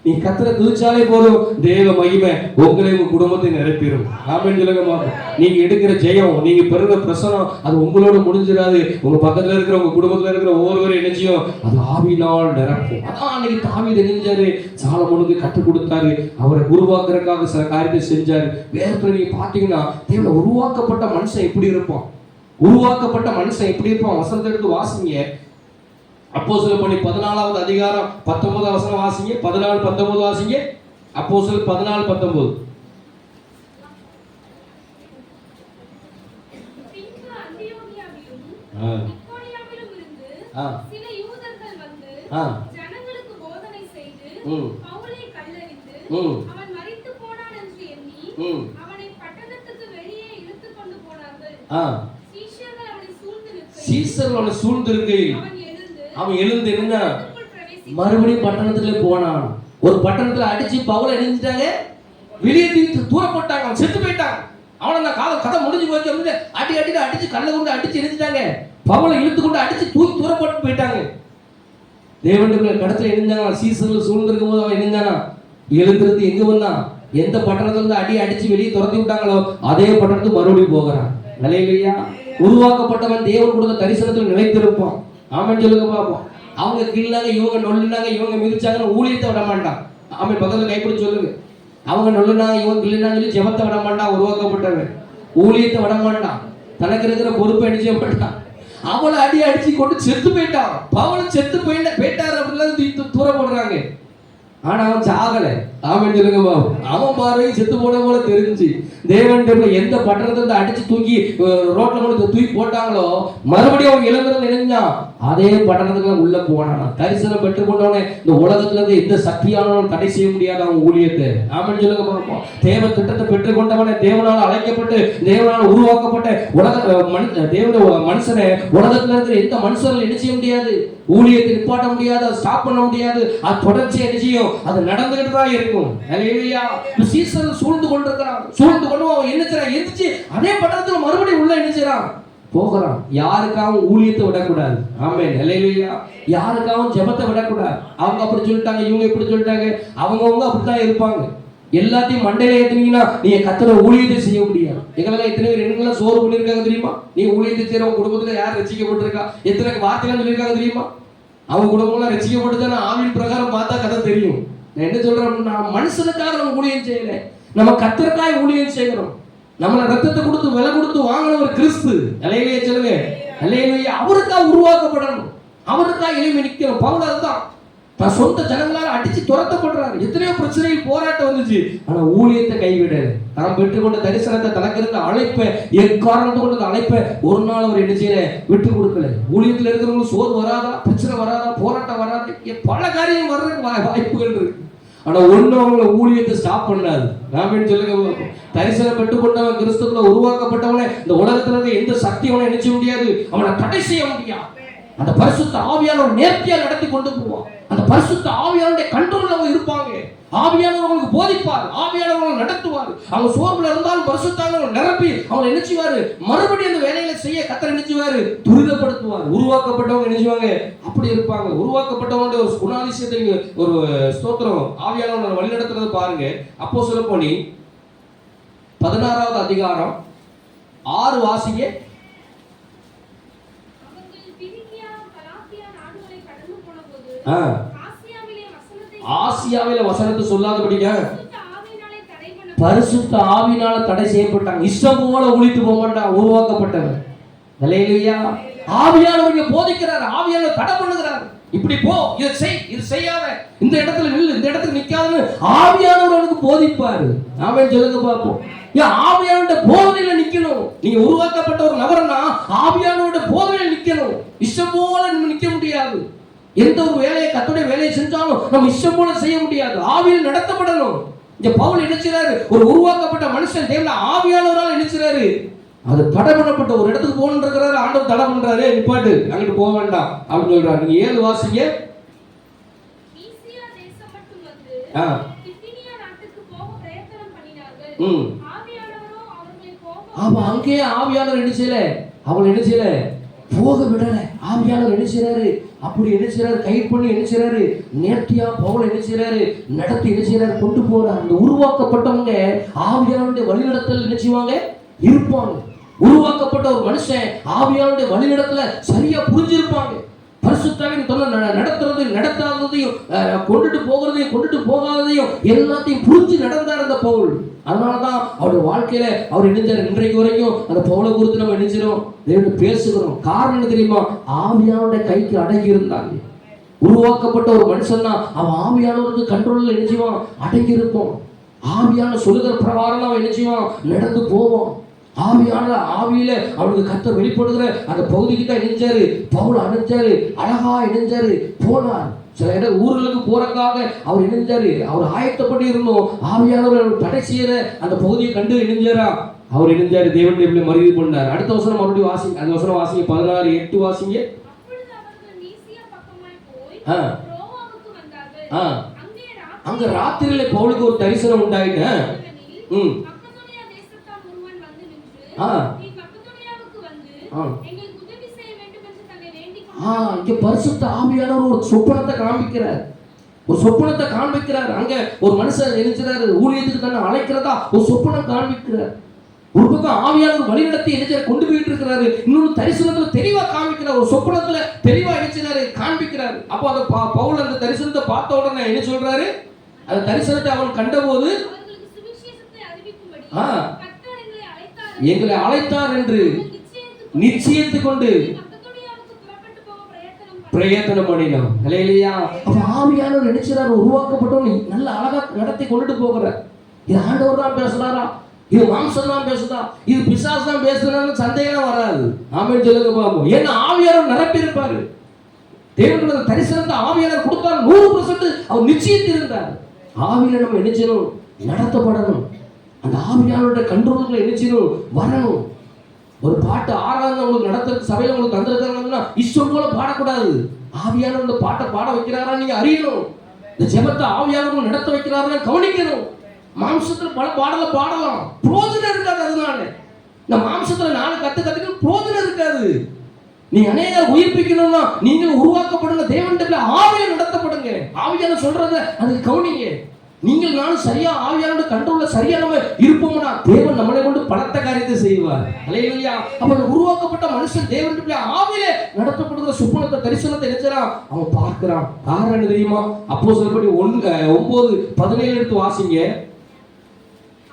நீ கர்த்தரை துதிச்சாலே போதும், தேவ மகிமை உங்களை உங்க குடும்பத்தை நிரப்பிடும். ஆமென் சொல்லுங்க பாப்போம். நீங்க எடுக்கிற ஜெயம், நீங்க பெறுகிற பிரசனம் அது உங்களோட முடிஞ்சிடாது. உங்க பக்கத்துல இருக்கிற, உங்க குடும்பத்துல இருக்கிற ஒவ்வொருவரும் என்ன செய்யும்? அது ஆவியினால் நிரப்பும். அதான் அன்னைக்கு தாவீது நினைஞ்சாரு, சாலமோனுக்கு கற்றுக் கொடுத்தாரு, அவரை உருவாக்குறதுக்காக சில காரியத்தை செஞ்சாரு. வேற நீங்க பாத்தீங்கன்னா தேவனை உருவாக்கப்பட்ட மனுஷன் எப்படி இருப்பான், உருவாக்கப்பட்ட மனுஷன் எப்படி இருப்பான்? வசனத்தை எடுத்து வாசிங்க. அப்போஸ்தலர் பணி 14வது அதிகாரம் 19வது வசனம் வாசிங்க. 14-19 வாசிங்க. அப்போஸ்தலர் 14-19. சில யூதர்கள் வந்து ஜனங்களுக்கு போதனை செய்து பவுலை கல்லெறிந்து அவன் மரித்து போனான் என்று எண்ணி அவனை பட்டணத்துக்கு வெளியே இழுத்துக் கொண்டு போனார்கள். சீஷர்கள் அவனை சூழ்ந்து இருக்கையில் அவன் எழுந்து என்ன மறுபடியும் பட்டணத்துல போனான். ஒரு பட்டணத்துல அடிச்சு பவுலை எரிஞ்சிட்டாங்க, வெளியே தூர போட்டாங்க, அவன் செத்து போயிட்டான். அவனை அந்த கதை முடிஞ்சு போச்சு அப்படின்னு அடிச்சு கல்லை கொண்டு அடிச்சு எரிஞ்சிட்டாங்க. பவுலை இழுத்து கொண்டு அடிச்சு தூக்கி தூர போட்டு போயிட்டாங்க. தேவனுடைய கடத்துல எழுந்தாங்க. சீசன்ல சூழ்ந்திருக்கும் போது அவன் எழுந்தானா, எழுந்திருந்து எங்க வந்தான்? எந்த பட்டணத்துல இருந்து அடிச்சு வெளியே துரத்தி விட்டாங்களோ அதே பட்டணத்துக்கு மறுபடியும் போகிறான். அல்லேலூயா. உருவாக்கப்பட்டவன் தேவன் கொடுத்த தரிசனத்தில் நிலைத்திருப்பான். ஆமென் சொல்லுங்க பாப்போம். அவங்க கிள்ளாங்க, இவங்க நொல்லுனாங்க, இவங்க மிதிச்சாங்கன்னு ஊழியத்தை விட மாட்டான். ஆமென் பக்கத்துல கைப்பிடி சொல்லுங்க. அவங்க நொல்லுனாங்க, இவங்க கிள்ளுனாங்க சொல்லி ஜெபத்தை விட மாட்டான். உருவாக்கப்பட்டவன் ஊழியத்தை விட மாட்டான். தனக்கு இருக்கிற பொறுப்பை அடிச்ச மாட்டான். அவளை அடிச்சு கொண்டு செத்து போயிட்டான். பவுல் செத்து போயிட்டாரு அப்படின்னு தூர போடுறாங்க. ஆனா அவன் சாகல. ஆமென் சொல்லுங்க பாபு. அவன் பார்வை செத்து போன போல தெரிஞ்சு தேவன் எந்த பட்டணத்துல அடிச்சு தூக்கி ரோட்ல கொண்டு தூக்கி போட்டாங்களோ மறுபடியும் அவன் இழந்து நினைஞ்சான். அதே பட்டணத்துக்கு உள்ள போனான். தரிசனம் பெற்றுக் கொண்டவனே இந்த உலகத்துல இருந்து எந்த சக்தியானவனும் தடை செய்ய முடியாத அவன் ஊழியத்தை. ஆமென் சொல்லுங்க பாப்போம். தேவ திட்டத்தை பெற்றுக் கொண்டவனே, தேவனால் அழைக்கப்பட்டு தேவனால் உருவாக்கப்பட்ட தேவனுடைய மனுஷனை உலகத்துல இருக்கிற எந்த மனுஷர்கள் என்ன செய்ய முடியாது? ஊழியத்தை நிப்பாட்ட முடியாது, ஸ்டாப் பண்ண முடியாது. அது தொடர்ச்சி என்ன செய்யும்? அது நடந்துகிட்டு தான் இருக்கும். அல்லேலூயா. சீசன் சூழ்ந்து கொண்டிருக்கிறான். சூழ்ந்து கொண்டு அவன் என்ன செய்றான்? எந்திரிச்சு அதே பட்டணத்துல மறுபடியும் உள்ள என்ன செய்றான்? போகிறான். யாருக்காகவும் ஊழியத்தை விடக்கூடாது. ஆமென். அல்லேலூயா. யாருக்காகவும் ஜெபத்தை விடக்கூடாது. அவங்க அப்படி சொல்லிட்டாங்க, இவங்க இப்படி சொல்லிட்டாங்க, அவங்கவுங்க அப்படித்தான் இருப்பாங்க. எல்லாத்தையும் மண்டையில ஏத்துனீங்கன்னா நீங்க கர்த்தரை ஊழியத்தை செய்ய முடியாது. எங்களெல்லாம் எத்தனை பேர் என்னெல்லாம் சோறு பண்ணியிருக்காங்க தெரியுமா? நீ ஊழியத்தை செய்யறவங்க குடும்பத்துல யார் ரசிக்கப்பட்டிருக்கா? எத்தனை வார்த்தைகள் சொல்லியிருக்காங்க தெரியுமா? அவங்க குடும்பம்லாம் ரசிக்கப்பட்டுதான் ஆவின் பிரகாரம் பார்த்தா கதை தெரியும். நான் என்ன சொல்றேன், மனுஷனுக்காக நம்ம ஊழியம் செய்யல, நம்ம கர்த்தருக்காக ஊழியம் செய்கிறோம். நம்மள ரத்தத்தை கொடுத்து விலை கொடுத்து வாங்கின ஒரு கிறிஸ்து. அல்லேலூயா சொல்லுங்க. அல்லேலூயா. அவருக்காக உருவாக்கப்படணும், அவருக்காக எளிமை நிற்கணும். பவுல் அதுதான் தன் சொந்த ஜனங்களால அடிச்சு துரத்தப்படுறாரு. எத்தனையோ பிரச்சனைகள் போராட்டம் வந்துச்சு, ஆனா ஊழியத்தை கைவிடல. தான் பெற்றுக்கொண்ட தரிசனத்தை, தனக்கு இருந்த அழைப்பை, எக்காரணத்தை கொண்ட அழைப்பை ஒரு நாள் அவர் என்ன செய்யல? விட்டு கொடுக்கல. ஊழியத்தில் இருக்கிறவங்களுக்கு சோறு வராதா, பிரச்சனை வராதா, போராட்டம் வராது, பல காரியம் வர்றதுக்கு வாய்ப்புகள் இருக்கு. ஆனா ஒன்னும் அவங்கள ஊழியத்தை ஸ்டாப் பண்ணாது. நாம சொல்லுங்க, தரிசனம் பெற்றுக்கொண்டவன், கிறிஸ்துக்குள்ள உருவாக்கப்பட்டவனை இந்த உலகத்துல இருந்து எந்த சக்தி அவனை நினைச்ச முடியாது, அவனை தடை செய்ய முடியாது. அந்த பரிசுத்த ஆவியானவர் நேர்த்தியா நடத்தி கொண்டு போவான். அந்த பரிசுத்த ஆவியானவருடைய கண்ட்ரோல்ல அவங்க இருப்பாங்க. ஆவியானவர் அவங்களுக்கு போதிப்பார், ஆவியானவர் நடத்துவார். அவங்க சோர்வுல இருந்தாலும் பரிசுத்தானவர் நிரப்பி அவங்க நினைச்சுவாரு, மறுபடியும் அந்த வேலைகளை செய்ய கர்த்தர் நினைச்சுவாரு, துரிதப்படுத்துவார். உருவாக்கப்பட்டவங்க நினைச்சுவாங்க அப்படி இருப்பாங்க. உருவாக்கப்பட்டவங்களுடைய ஒரு குணாதிசயத்தை ஒரு ஸ்தோத்திரம் ஆவியானவர் வழி நடத்துறதை பாருங்க. அப்போஸ்தலர் பணி 16வது அதிகாரம் 6 வாசிங்க. ஆசியாவில வசனத்தை சொல்லாதபடிங்க பரிசுத்த ஆவியினாலே பரிசுத்த ஆவியினால தடை பண்ணப்பட்டார்கள். தடை செய்யப்பட்டாங்க. இஷ்டம் போல ஊழித்து போக மாட்டான், உருவாக்கப்பட்டவன். அல்லேலூயா. ஆவியானவர் இங்க போதிக்கிறார், ஆவியானவர் தடை பண்ணுகிறார். இப்படி போ, இதை செய், இது செய்யாத, இந்த இடத்துல நில்லு, இந்த இடத்துல நிக்காதன்னு ஆவியானவர் அவனுக்கு போதிப்பாரு. ஆமென் சொல்லுங்க பாப்போம். ஏன் ஆவியானோட போதனையில நிக்கணும்? நீங்க உருவாக்கப்பட்ட ஒரு நபர்னா ஆவியானோட போதனையில நிக்கணும். இஷ்டம் போல நம்ம நிக்க முடியாது. எந்த ஒரு வேலையை, கர்த்தருடைய வேலையை செஞ்சாலும் நம்ம இஷ்டம் போல செய்ய முடியாது. ஆவியில் நடத்தப்படணும். இங்க பவுல் நினைச்சாரு, ஒரு உருவாக்கப்பட்ட மனுஷன் தேவன ஆவியானவரால் நினைச்சாரு, அது தடை பண்ணப்பட்ட ஒரு இடத்துக்கு போகணும்னு இருக்கிறாரு. ஆண்டவர் தடை பண்றாரு, நிப்பாட்டு, அங்கிட்டு போக வேண்டாம் அப்படின்னு சொல்றாரு. நீங்க 7 வாசிங்க. மீசியா தேசம் மட்டும் வந்து ஆ பித்தினியா நாட்டுக்கு போக பிரயத்தனம் பண்ணினார்கள். ம் ஆவியானவரோ அவர்களை போக ஆமா, அங்கேயே ஆவியானவர் என்ன செய்யல, அவள் என்ன செய்யல, போக விடல. ஆவியானவர் என்ன செய்யறாரு, அப்படி என்ன செய்யறாரு, கைட் பண்ணி என்ன செய்யறாரு, நேர்த்தியா பவுல் என்ன செய்யறாரு, நடத்தி என்ன செய்யறாரு, கொண்டு போறாரு. அந்த உருவாக்கப்பட்டவங்க ஆவியானவருடைய வழிநடத்தல் என்ன செய்வாங்க, இருப்பாங்க. உருவாக்கப்பட்ட ஒரு மனுஷன் ஆவியானவருடைய வழிநடத்தல சரியா புரிஞ்சிருப்பாங்க. பரிசுத்தாவின் நடத்துறது நடத்தாததையும் கொண்டுட்டு போகிறதையும் கொண்டுட்டு போகாததையும் எல்லாத்தையும் புரிஞ்சு நடந்தார் அந்த பவுல். அதனாலதான் அவருடைய வாழ்க்கையில அவர் இணைஞ்சார். இன்றைக்கு வரைக்கும் அந்த பவுலை குறித்து நம்ம இணைஞ்சிரும், தேவன் பேசுகிறோம். காரணம் என்ன தெரியுமா? ஆவியானவருடைய கைக்கு அடங்கி இருந்தாங்க. உருவாக்கப்பட்ட ஒரு மனுஷன்னா அவன் ஆவியானவருக்கு கண்ட்ரோல்ல நினைச்சுவான், அடங்கி இருப்போம். ஆவியான சொல்லுகிற பிரகாரம் அவன் நினைச்சுவான், நடந்து போவோம். ஆவியில அவனுக்கு கர்த்தர் வெளிப்படுகிற அந்த பகுதிக்கு தான் இணைஞ்சாரு. பவுல் அணைஞ்சாரு, அழகா இணைஞ்சாரு, போனார். சில இடம் ஊர்களுக்கு போறதுக்காக அவர் இணைஞ்சாரு. அவர் ஆயத்தப்பட்டு இருந்தோம். ஆவியானவர் தடை செய்யற அந்த பகுதியை கண்டு இணைஞ்சாரா, அவர் இணைஞ்சாரு. தேவன் எப்படி மறுபடியும் பண்ணார். அடுத்த வசனம் மறுபடியும் வாசிங்க. அந்த வசனம் வாசிங்க, 16:8 வாசிங்க. அப்பொழுது அவர்கள் மீசியா பக்கமாய் போய் ஆ ரோமாவுக்கு வந்தார்கள். ஆ அங்கே அங்க ராத்திரியில பவுலுக்கு ஒரு தரிசனம் உண்டாயிட்டு ம் மக்கதோனியா தேசத்தான் ஒருவன் வந்து நின்று, ஆ நீ மக்கதோனியாவுக்கு வந்து ஆ எங்களுக்கு உதவி செய்ய வேண்டும் என்று தன்னை வேண்டிக் கொண்டான். இங்க பரிசுத்த ஆவியானவர் ஒரு சொப்பனத்தை காண்பிக்கிறார். ஒரு சொப்பனத்தை காண்பிக்கிறார். அங்க ஒரு மனுஷன் நினைச்சாரு, ஊழியத்துக்கு தன்னை அழைக்கிறதா ஒரு சொப்பனம் காண்பிக்கிறார். ஒரு பக்கம் ஆவியானவர் வழிநடத்தி என்ன கொண்டு போயிட்டு இருக்கிறாரு. இன்னொரு தரிசனத்துல தெளிவா காண்பிக்கிறார். ஒரு சொப்பனத்துல தெளிவா நினைச்சாரு, காண்பிக்கிறார். அப்போ அந்த பவுல் அந்த தரிசனத்தை பார்த்த உடனே என்ன சொல்றாரு, அந்த தரிசனத்தை அவன் கண்டபோது அவர்களுக்கு சுவிசேஷத்தை அறிவிக்கும்படி ஆ கர்த்தர் எங்களை அழைத்தார் என்று நிச்சயித்து கொண்டு மக்கதோனியாவுக்கு புறப்பட்டு போக பிரயத்தனம் பண்ணினோம். அல்லேலூயா. அப்ப ஆவியானவர் நினைச்சாரு, உருவாக்கப்பட்டவன் நல்ல அழகா நடத்தி கொண்டுட்டு போகிறார். இது ஆண்டவர் தான் பேசுறாரா, இது மாம்சம் தான் பேசுதா, இது பிசாசு தான் பேசுறான்னு சந்தேகம் வராது. ஆமென் சொல்லுங்க பாப்போம். ஏன்னா ஆவியானவர் நிரப்பி இருப்பாரு. தேவனுடைய தரிசனத்தை ஆவியானவர் கொடுத்தார். 100% அவர் நிச்சயித்து இருந்தார். ஆவியில நம்ம நினைச்சணும், நடத்தப்படணும். அந்த ஆவியானவருடைய கண்ட்ரோலுக்குள்ள நினைச்சணும், வரணும். ஒரு பாட்டு ஆறாவது உங்களுக்கு நடத்த சபையில உங்களுக்கு தந்திருக்காங்கன்னா இஷ்டம் போல பாடக்கூடாது. ஆவியானவர் இந்த பாட்டை பாட வைக்கிறாரா நீங்க அறியணும். இந்த ஜெபத்தை ஆவியானவர் நடத்த வைக்கிறாரா கவனிக்கணும். மாம்சத்துல பல பாடல பாடலாம், பிரோஜனம் இருக்காது. அதனால இந்த மாம்சத்துல 4 கத்துக்கு பிரோஜனம் இருக்காது. நீ அநேக உயிர்ப்பிக்கணும்னா நீங்க உருவாக்கப்படுங்க. தேவன்கிட்ட ஆவியை நடத்தப்படுங்க. ஆவியான சொல்றத அதுக்கு கவனிங்க. நீங்கள் நானும் சரியா ஆவியானோட கண்ட்ரோல்ல சரியா நம்ம இருப்போம்னா தேவன் நம்மளை கொண்டு பலத்த காரியத்தை செய்வார். அல்லேலூயா. அப்ப உருவாக்கப்பட்ட மனுஷன் தேவன்கிட்ட ஆவியில நடத்தப்படுகிற சுப்பனத்தை தரிசனத்தை நினைச்சான், அவன் பார்க்கிறான். காரணம் என்ன தெரியுமா? அப்போஸ்தலர் 9:17 எடுத்து வாசிங்க.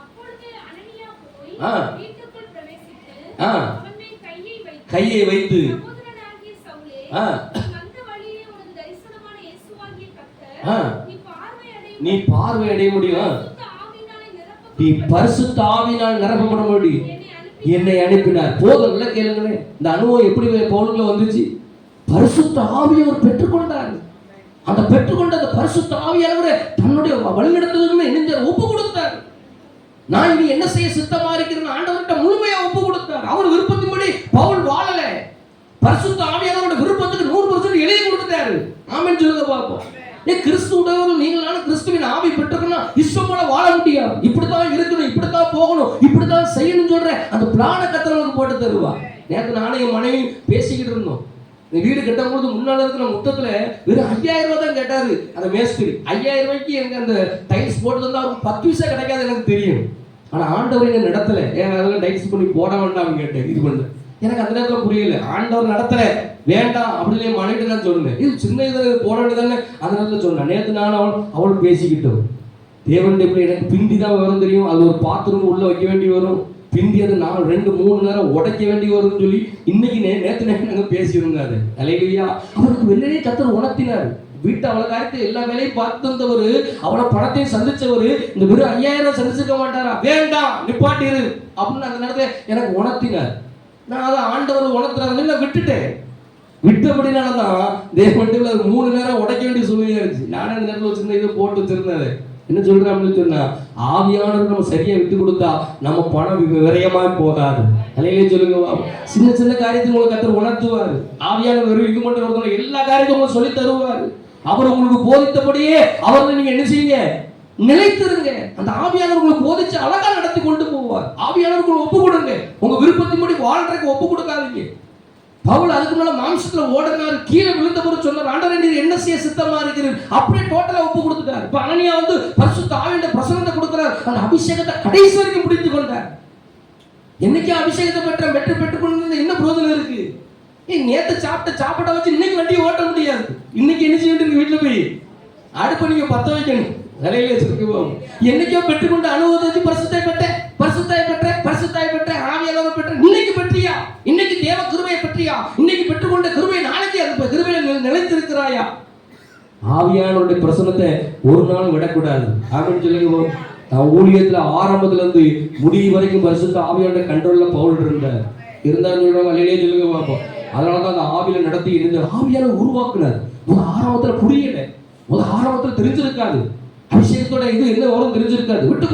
அப்பொழுது அனனியா போய் வீட்டுக்குள் பிரவேசித்து அவன் மேல் கையை வைத்து சகோதரனாகிய சவுலே, வந்த வழியிலே உனது தரிசனமான இயேசுவாகிய கர்த்தர் நீ பார்வை அடைய முடியும், நீ பரிசுத்த ஆவியினால் நிரப்பப்பட முடியும், என்னை அனுப்பினார். போதும் கேளுங்களேன். இந்த அனுபவம் எப்படி பவுலுக்குள்ள வந்துச்சு? பரிசுத்த ஆவியை அவர் பெற்றுக்கொண்டார். அந்த பெற்றுக்கொண்ட அந்த பரிசுத்த ஆவியானவரை தன்னுடைய வழிநடத்துவதற்கு என்ன ஒப்பு கொடுத்தார். நான் இனி என்ன செய்ய சித்தமா இருக்கிறேன் ஆண்டவர்கிட்ட முழுமையா ஒப்பு கொடுத்தார். அவர் விருப்பத்தின்படி பவுல் வாழல. பரிசுத்த ஆவியானவரோட விருப்பத்துக்கு 100% எழுதி கொடுத்துட்டாரு. ஆமென் சொல்லுங்க பாப்போம். கிறிஸ்துவர்கள் நீங்களான கிறிஸ்துவின் ஆவி பெற்றுக்கணும், இஷ்டம் போல வாழ முடியாது. இப்படித்தான் இருக்கணும், இப்படித்தான் போகணும், இப்படித்தான் செய்யணும் சொல்ற அந்த பிளான கத்தரவுக்கு போட்டு தருவா. நேற்று நானே என் மனைவி பேசிக்கிட்டு இருந்தோம். இந்த வீடு கட்டும்போது முன்னால இருக்கிற மொத்தத்துல வெறும் 5000 ரூபாய் தான் கேட்டாரு அந்த மேஸ்திரி. 5000 ரூபாய்க்கு எனக்கு அந்த டைல்ஸ் போட்டு தந்தா அவருக்கு 10 பைசா கிடைக்காது எனக்கு தெரியும். ஆனா ஆண்டவர் என்ன நடத்தல. ஏன் அதெல்லாம் டைல்ஸ் பண்ணி போட வேண்டாம் கேட்டேன். இது பண்ண எனக்கு அந்த நேரத்தில் புரியல. ஆண்டவர் நடத்துற வேண்டாம் அப்படின்னு மனைவிட்டு நான் சொன்னேன். இது சின்ன இது போட வேண்டியதானே அந்த நேரத்தில் சொன்னேன். நேற்று நான் அவள் பேசிக்கிட்டோம். தேவனுடைய பிள்ளை எனக்கு பிந்தி தான் விவரம் தெரியும். அது ஒரு பாத்திரம் உள்ள வைக்க வேண்டி வரும், பிந்தி அது 4-2-3 நேரம் உடைக்க வேண்டி வரும்னு சொல்லி இன்னைக்கு நேற்று நாங்கள் பேசியிருந்தாரு. அல்லேலூயா. அவருக்கு வெளியே கர்த்தர் உணர்த்தினார். வீட்டு அவளை காரியத்தை எல்லா வேலையும் பார்த்துருந்தவர், அவளை பணத்தையும் சந்திச்சவர் இந்த வெறும் 5000 சந்திச்சுக்க மாட்டாரா? வேண்டாம், நிப்பாட்டிரு அப்படின்னு அந்த நேரத்தை எனக்கு உணர்த்தினார். நான் அதை ஆண்டவர் உணர்த்துறாருன்னு நான் விட்டுட்டேன். விட்டபடினாலதான் தேவன்ல 3 நேரம் உடைக்க வேண்டிய சூழ்நிலை இருந்துச்சு. நானே அந்த நேரத்தில் வச்சிருந்தேன், இதை போட்டு வச்சிருந்தாரு. என்ன சொல்றேன் அப்படின்னு சொன்னா, ஆவியானவர் நம்ம சரியா விட்டு கொடுத்தா நம்ம பணம் விரயமாய் போகாது. அல்லேலூயா சொல்லுங்க. சின்ன சின்ன காரியத்தை உங்களுக்கு கர்த்தர் உணர்த்துவார். ஆவியானவர் வெறும் இது மட்டும் வரணும், எல்லா காரியத்தையும் உங்களுக்கு சொல்லி தருவார். அவர் உங்களுக்கு போதித்தபடியே அவர்களை நீங்க என்ன செய்யுங்க, நிலைத்திருங்க. அந்த ஆவியானவர் உங்களுக்கு போதிச்சு அழகா நடத்தி கொண்டு போவார். ஆவியானவர்கள் ஒப்பு கொடுங்க. உங்க விருப்பத்தின்படி வாழ்றதுக்கு ஒப்பு கொடுக்காதீங்க. பவுல் அதுக்கு மேல மாம்சத்துல ஓடுனாரு, கீழே விழுந்த போது சொன்னார், ஆண்டவரே நீர் என்ன செய்ய சித்தமா இருக்கிறீர்? அப்படியே டோட்டலா ஒப்பு கொடுத்துட்டார். இப்ப அனனியா வந்து பரிசுத்த ஆவியோட பிரசன்னத்தை கொடுக்கிறார். அந்த அபிஷேகத்தை கடைசி வரைக்கும் பிடித்து கொண்டார். என்னைக்கு அபிஷேகத்தை பெற்றுக்கொண்டு என்ன பிரோஜனம் இருக்கு? நேத்து சாப்பிட்ட வச்சு இன்னைக்கு வண்டியை ஓட்ட முடியாது. இன்னைக்கு என்ன செய்யணும்? வீட்டுல போய் அடுப்ப நீங்க பத்த வைக்கணும். என்னைக்கோ பெற்றுக்கொண்டு அனுபவத்தை வச்சு பரிசுத்தாய் பெற்ற ஆவியானவரை பெற்ற இன்னைக்கு பெற்றியா? இன்னைக்கு தேவ கிருபையை பெற்றியா? இன்னைக்கு பெற்றுக்கொண்ட கிருபை நாளைக்கு அது கிருபையில நிலைத்திருக்கிறாயா? ஆவியானவருடைய பிரசன்னத்தை ஒரு நாள் விடக்கூடாது. ஆமென் சொல்லுங்க. நான் ஊழியத்துல ஆரம்பத்துல இருந்து முடிவு வரைக்கும் பரிசுத்த ஆவியானோட கண்ட்ரோல்ல பவுல் இருந்தான்னு சொல்லுவாங்க. அல்லேலூயா சொல்லுங்க பாப்போம். அதனாலதான் அந்த ஆவியில நடத்தி இருந்த ஆவியானவர் உருவாக்குனார். ஒரு ஆரம்பத்துல புரியல, ஒரு ஆரம்பத்துல தெரிஞ்சிருக்காது, அபிஷேகத்தோட இது என்ன வரும் தெரிஞ்சிருக்காது. விட்டு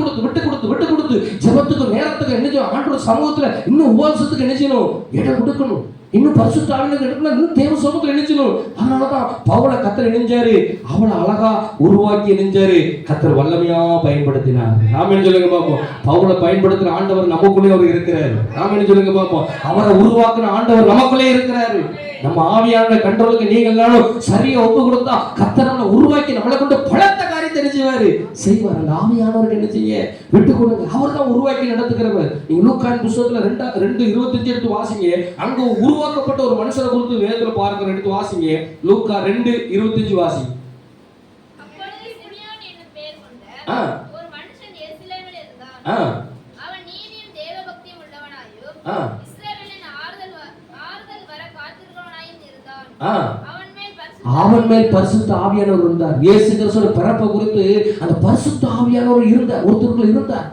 கொடுத்து ஜெபத்துக்கு நேரத்துக்கு என்ன செய்யணும்? ஆண்டவர் சமூகத்துல இன்னும் உபவாசத்துக்கு என்ன செய்யணும்? இடம் கொடுக்கணும். இன்னும் பரிசுத்த ஆவியானவருக்கு எடுக்கணும். இன்னும் தேவ சமூகத்துல இணைச்சணும். அதனாலதான் பவுலை கர்த்தர் இணைஞ்சாரு. அவளை அழகா உருவாக்கி இணைஞ்சாரு. கர்த்தர் வல்லமையா பயன்படுத்தினார். ஆமென் சொல்லுங்க பாப்போம். பவுலை பயன்படுத்தின ஆண்டவர் நமக்குள்ளே அவர் இருக்கிறாரு. ஆமென் சொல்லுங்க பாப்போம். அவரை உருவாக்குன ஆண்டவர் நமக்குள்ளே இருக்கிறாரு. நம்ம ஆவியான கண்ட்ரோலுக்கு நீங்க எல்லாரும் சரியா ஒப்பு கொடுத்தா கர்த்தர் நம்மளை உருவாக்கி நம்மளை கொண்டு பலத்த காரியத்தை நினைச்சுவாரு செய்வார். அந்த ஆவியானவருக்கு என்ன செய்ய விட்டு கொடுங்க. அவர் தான் உருவாக்கி நடத்துகிறவர். நீங்க லூக்கான் புத்தகத்துல 2:25 எடுத்து வாசிங்க. அங்க உருவாக்கப்பட்ட ஒரு மனுஷனை குறித்து வேதத்துல பார்க்கிற எடுத்து வாசிங்க. லூக்கா 2:25 வாசிங்க. அப்பொழுது சிமியோன் என்னும் பெயர் கொண்ட ஒரு மனுஷன் எருசலேமில் இருந்தான். அவன் நீதியும் தேவபக்தியும் உள்ளவனாயும் இஸ்ரவேலின் ஆறுதல் வர காத்திருக்கிறவனாயும் இருந்தான். அவன் மேல் பரிசுத்த ஆவியானவர் இருந்தார். இயேசு கிறிஸ்துவோட பிறப்பை குறித்து அந்த பரிசுத்த ஆவியானவர் இருந்தார், ஒருத்தருக்குள்ள இருந்தார்.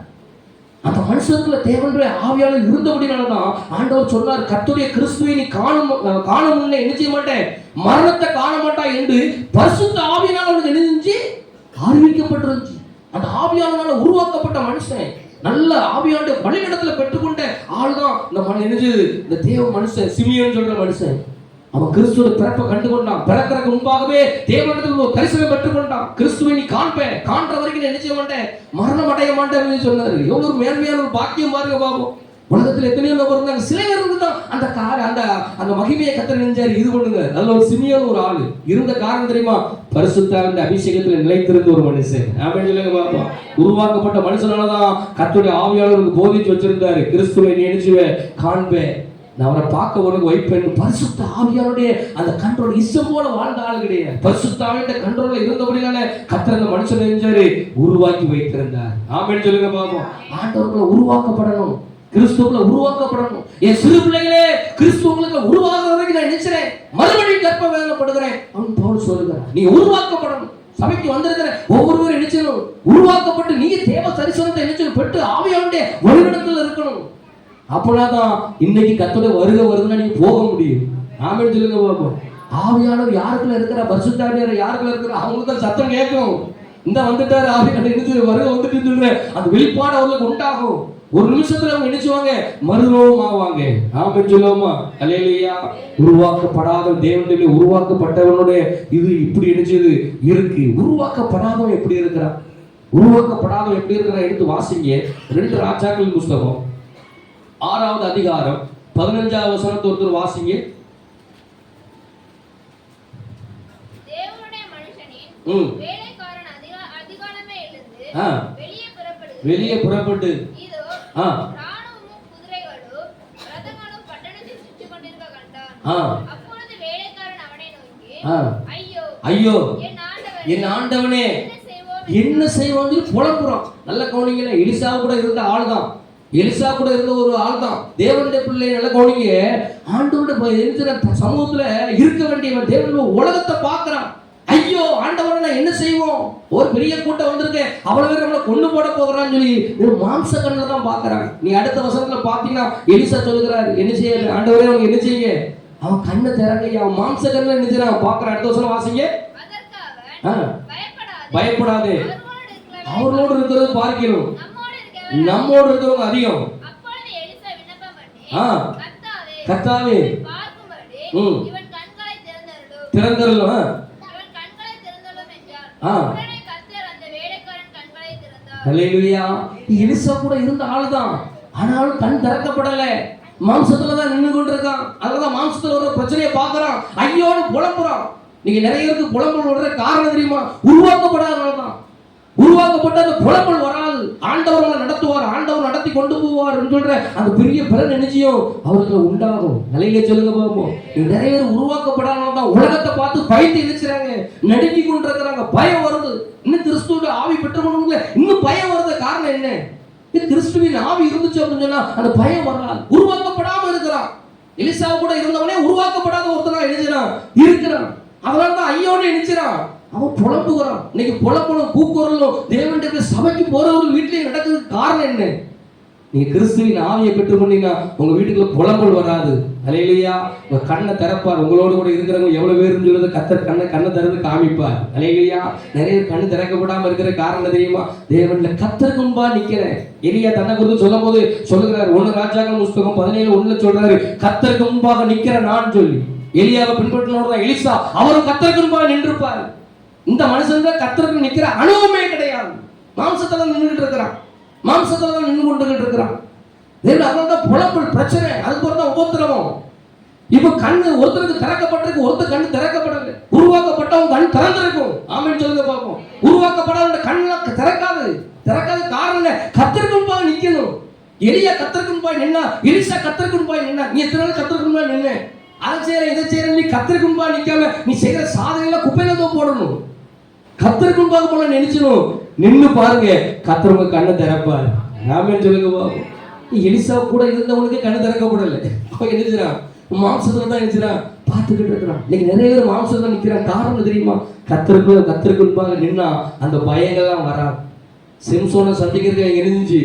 அந்த மனுஷனுக்குள்ள தேவனுடைய ஆவியானவர் இருந்தபடினாலதான் ஆண்டவர் சொன்னார், கர்த்தருடைய கிறிஸ்துவை நீ காண முன்னே என்ன செய்ய மாட்டேன், மரணத்தை காண மாட்டாய் என்று பரிசுத்த ஆவியானவர் நினைஞ்சு அறிவிக்கப்பட்டிருந்துச்சு. அந்த ஆவியானவரால உருவாக்கப்பட்ட மனுஷன், நல்ல ஆவியானுடைய வழிநடத்துல பெற்றுக்கொண்ட ஆள் தான் இந்த தேவ மனுஷன் சிமியோன் சொல்ற மனுஷன். அவன் கிறிஸ்துவோட பிறப்பை கண்டுகொண்டான். பிறக்கிறதுக்கு முன்பாகவே தேவனிடத்தில் ஒரு தரிசனம் பெற்றுக்கொண்டான். கிறிஸ்துவை நீ காண்ற வரைக்கும் என்ன செய்ய மாட்டேன், மரணம் அடைய மாட்டேன்னு சொன்னாரு. எவ்வளவு ஒரு மேன்மையான ஒரு பாக்கியம் பாருங்க பாபு. உலகத்துல எத்தனையோ நபர் இருந்தாங்க, சில பேருக்கு தான் அந்த மகிமையை கர்த்தர் நெஞ்சாரு. இது பண்ணுங்க. அதுல ஒரு சிமியோன் ஒரு ஆளு இருந்த காரணம் தெரியுமா? பரிசுத்த அபிஷேகத்துல நிலைத்திருந்த ஒரு மனுஷன். ஆமென் சொல்லுங்க பாப்போம். உருவாக்கப்பட்ட மனுஷனாலதான் கர்த்தருடைய ஆவியானவருக்கு போதிச்சு வச்சிருந்தாரு, கிறிஸ்துவை நீ நினைச்சுவே காண்பே, நான் அவரை பார்க்க உனக்கு வைப்பேன். பரிசுத்த ஆவியானுடைய அந்த கண்ட்ரோல் இஷ்டம் போல வாழ்ந்த ஆள் கிடையாது. பரிசுத்த ஆவியோட கண்ட்ரோல்ல இருந்தபடினால கர்த்தர் அந்த மனுஷனை நெஞ்சாரு உருவாக்கி வைத்திருந்தார். ஆமென் சொல்லுங்க பாப்போம். ஆண்டவருக்குள்ள உருவாக்கப்படணும், கிறிஸ்துவுக்குள்ள உருவாக்கப்படணும். என் சிறு பிள்ளைகளே, கிறிஸ்துவுக்குள்ள உருவாக்குற வரைக்கும் நான் நினைச்சேன், மறுபடியும் கற்ப வேதனைப்படுகிறேன் அவன் பவுல் சொல்லுகிறார். நீ உருவாக்கப்படணும். சபைக்கு வந்திருக்கிற ஒவ்வொருவரும் நினைச்சணும் உருவாக்கப்பட்டு நீங்க தேவ தரிசனத்தை நினைச்சணும் பெற்று ஆவியானுடைய வழிநடத்தல் இருக்கணும். அப்போதான் இன்னைக்கு கர்த்தருடைய வருதுன்னா நீங்க போக முடியும். ஆமென் சொல்லுங்க பாப்போம். ஆவியானவர் யாருக்குள்ள இருக்கிற, பரிசுத்த ஆவியானவர் யாருக்குள்ள இருக்கிற, அவங்களுக்கு சத்தம் கேட்கும். இந்த வந்துட்டாரு ஆவியானவர் நினைச்சு வந்துட்டு சொல்றேன், அந்த வெளிப்பாடு அவர்களுக்கு உண்டாகும். ஒரு நிமிஷத்துல அவங்க நினைச்சுவாங்க, மறுரூபம் ஆவாங்க. ஆமென் சொல்லுவோமா? அல்லேலூயா. உருவாக்கப்படாத தேவனுடைய உருவாக்கப்பட்டவனுடைய இது இப்படி நினைச்சது இருக்கு. உருவாக்கப்படாதவன் எப்படி இருக்கிறான், உருவாக்கப்படாதவன் எப்படி இருக்கிறான் எடுத்து வாசிங்க. 2 ராஜாக்கள் புஸ்தகம் 6வது அதிகாரம் 15வது வசனத்தை ஒருத்தர் வாசிங்க. தேவனுடைய மனுஷனின் வேலைக்காரன் அதிகாலமே எழுந்து வெளியே புறப்பட்டு இதோ ராணுவமும் குதிரைகளும் ரதங்களும் பட்டணத்திற்கு அப்பொழுது வேலைக்காரன் அவனை நோக்கி, ஐயோ ஐயோ என் ஆண்டவனே என்ன செய்வோம் புலம்புறோம். நல்ல கவனிங்க, எலிசா கூட இருந்த ஆள் தான், எலிசா கூட இருந்த ஒரு ஆள் தான், தேவனுடைய பிள்ளை. நல்ல கவனிங்க, ஆண்டவருடைய சமூகத்துல இருக்க வேண்டியவன் தேவனுடைய உலகத்தை பார்க்கிறான். ஐயோ ஆண்டவரை நான் என்ன செய்வோம், ஒரு பெரிய கூட்டம் வந்திருக்கேன், அவ்வளவு பேர் நம்மளை கொண்டு போட போகிறான்னு சொல்லி ஒரு மாம்ச கண்ணுல தான் பார்க்கறாங்க. நீ அடுத்த வசனத்துல பாத்தீங்கன்னா எலிசா சொல்லுகிறார், என்ன செய்ய ஆண்டவரே அவங்க என்ன செய்யுங்க, அவன் கண்ணை திறங்க, அவன் மாம்ச கண்ணுல என்ன செய்யறான் பார்க்கறான். அடுத்த வசனம் வாசிங்க. பயப்படாதே, அவர்களோடு இருக்கிறது பார்க்கிறோம், நம்மோடு இருக்கிறவங்க அதிகம். கர்த்தாவே திறந்தருளும். ஹல்லேலூயா. எலிசா கூட இருந்த ஆளுதான், ஆனாலும் கண் திறக்கப்படல, மாம்சத்துலதான் நின்று கொண்டிருக்கான். அதனாலதான் மாம்சத்துல ஒரு பிரச்சனையை பார்க்கறான், ஐயோன்னு புலம்புறான். நீங்க நிறைய பேருக்கு புலம்பல் வர்ற காரணம் தெரியுமா, உருவாக்கப்படாதனாலதான். உருவாக்கப்பட்ட அந்த புலம்பல் வராது, ஆண்டவர் நடத்துவார், ஆண்டவர் நடத்தி கொண்டு போவார் சொல்ற அந்த பெரிய பலன் நினைச்சியும் அவருக்கு உண்டாகும். நிலையில சொல்லுங்க பார்ப்போம். நிறைய பேர் உருவாக்கப்படாதனால்தான் உலகத்தை பார்த்து பயந்து நினைச்சாங்க, நடுங்கி கொண்டு இருக்கிறாங்க, பயம் வருது. இன்னும் கிறிஸ்துவோட ஆவி பெற்றுக்கொண்டு இன்னும் பயம் வருது. காரணம் என்ன, கிறிஸ்துவின் ஆவி இருந்துச்சு அப்படின்னு சொன்னா அந்த பயம் வராது. உருவாக்கப்படாம இருக்கிறான். எலிசா கூட இருந்தவனே உருவாக்கப்படாத ஒருத்தனா எழுதினான் இருக்கிறான். அதனாலதான் ஐயோன்னு நினைச்சான், அவன் புலம்புகிறான். இன்னைக்கு புலம்பலும் கூக்குரலும் தேவனுடைய சபைக்கு போறவர்கள் வீட்டிலேயே நடக்கிறதுக்கு காரணம் என்ன, நீங்க கிறிஸ்துவின் ஆவியை பெற்றுக்கொண்டீங்கன்னா உங்க வீட்டுக்குள்ள புலம்பல் வராது. ஹல்லேலூயா. உங்க கண்ணை திறப்பார். உங்களோடு கூட இருக்கிறவங்க எவ்வளவு பேருன்னு சொல்லுறது கத்தர் கண்ணை திறந்து காமிப்பார். ஹல்லேலூயா. நிறைய கண்ணு திறக்கப்படாம இருக்கிற காரணம் தெரியுமா, தேவன்ல கத்தருக்கு முன்பா நிக்கிறேன். எலியா தன்னை குறித்து சொல்லும் போது சொல்லுகிறார், 1 ராஜாக்கள் புஸ்தகம் 17:1 சொல்றாரு, கத்தருக்கு முன்பாக நிக்கிற நான் சொல்லி. எலியாவை பின்பற்றினோட எலிசா அவரும் கத்தருக்கு முன்பாக நின்றுப்பார். இந்த மனுஷன் தான் கத்தருக்கு நிக்கிற அனுபவமே கிடையாது, மாம்சத்துல நின்றுட்டு இருக்கிறான், மாம்சத்துல தான் நின்று கொண்டுகிட்டு இருக்கிறான். அதனால்தான் புலம்பல் பிரச்சனை, அதுக்கு ஒரு தான் உபத்திரவம். இப்ப கண்ணு ஒருத்தருக்கு திறக்கப்பட்டிருக்கு, ஒருத்தர் கண்ணு திறக்கப்படல. உருவாக்கப்பட்டவங்க கண் திறந்திருக்கும். ஆமென் சொல்லுங்க பார்ப்போம். உருவாக்கப்படாத கண்ணெல்லாம் திறக்காது. காரணம் கத்தருக்கு முன்பாக நிக்கணும். எலியா கத்தருக்கு முன்பாக நின்னா, எலிசா கத்தருக்கு முன்பாக நின்னா. நீ எத்தனை நாள் கத்தருக்கு முன்பாக நின்ன, அதை செய்யற இதை செய்யற, நீ கத்தருக்கு முன்பாக நிக்காம நீ செய்யற சாதனையெல்லாம் குப்பையில தான் போடணும். கத்தருக்கு முன்பாக போல நினைச்சணும். நின்னு பாருங்க, கத்தர் உங்க கண்ணை திறப்பார். ஆமென் சொல்லுங்க பாப்போம். எலிசா கூட இருந்தவனுக்கு கண்ணு திறக்கப்படல. அவன் நினைச்சான் மாம்சத்துல தான் நினைச்சான், பார்த்துக்கிட்டு இருக்கிறான். இன்னைக்கு நிறைய பேர் மாம்சத்துல நிக்கிறான். காரணம் தெரியுமா, கத்தருக்கு முன்பாக நின்னா அந்த பயங்கள்லாம் வராது. சிம்சோனை சந்திக்கிறதுக்கு இருந்துச்சு,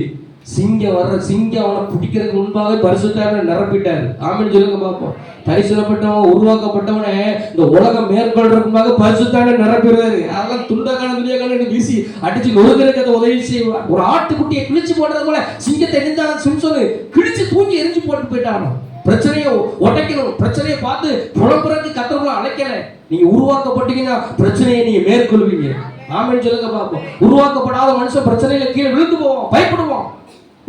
சிங்கம் அவனை பிடிக்கிறதுக்கு முன்பாக பரிசுத்தார நிரப்பிட்டாரு. ஆமென் சொல்லுங்க பார்ப்போம். தரிசனப்பட்டவன் உருவாக்கப்பட்டவனை இந்த உலகம் மேற்கொள்றதுக்கு முன்பாக பரிசுத்தார நிரப்பிடுறாரு. அதெல்லாம் துண்டக்கான வீசி அடிச்சு நொறுக்கிறதுக்கு உதவி செய்வார். ஒரு ஆட்டுக்குட்டியை கிழிச்சு போடுறது போல சிங்கத்தை எரிஞ்சாலும் சிம்சோனு கிழிச்சு தூக்கி எரிஞ்சு போட்டு போயிட்டானோ. பிரச்சனையை உடைக்கணும், பிரச்சனையை பார்த்து புலம்புறதுக்கு கத்தவங்களை அழைக்கல. நீங்க உருவாக்கப்பட்டீங்கன்னா பிரச்சனையை நீங்க மேற்கொள்வீங்க. ஆமென் சொல்லுங்க பார்ப்போம். உருவாக்கப்படாத மனுஷன் பிரச்சனையில கீழே விழுந்து போவான், பயப்படுவான்.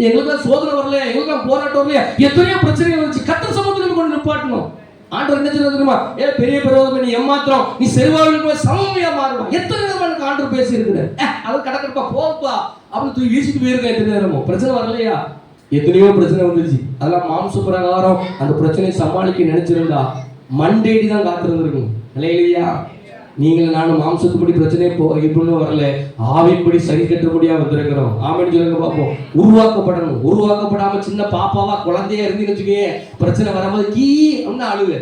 எங்களுக்கு சோதனை வரல, எங்களுக்கு போராட்டம் வரலையா, எத்தனையோ பிரச்சனைகள் வந்துச்சு. கத்தர் சமூகத்தில் கொண்டு நிப்பாட்டணும். ஆண்டவர் என்ன சொல்ல தெரியுமா, பெரிய பெருவதம் நீ ஏமாத்திரம், நீ செல்வாவில் போய் சமமையா மாறுவான். எத்தனை நேரம் எனக்கு ஆண்டவர் பேசி இருக்கிறேன், அது கடற்கப்பா போப்பா அப்படின்னு தூக்கி வீசிட்டு போயிருக்கேன். எத்தனை நேரமோ பிரச்சனை வரலையா, எத்தனையோ பிரச்சனை வந்துருச்சு. அதெல்லாம் மாம்ச பிரகாரம் அந்த பிரச்சனையை சமாளிக்க நினைச்சிருந்தா மண்டேடி தான் காத்திருந்திருக்கும். இல்லையா, நீங்கள் நானும் மாம்சத்துப்படி பிரச்சனை இப்படின்னு வரல, ஆவின்படி சரி கட்டும்படியா வந்திருக்கிறோம். ஆமென் சொல்லுங்க பார்ப்போம். உருவாக்கப்படணும். உருவாக்கப்படாம சின்ன பாப்பாவா குழந்தையா இருந்து வச்சுக்கோங்க, பிரச்சனை வரும்போது கீ அப்படின்னு அழுவு.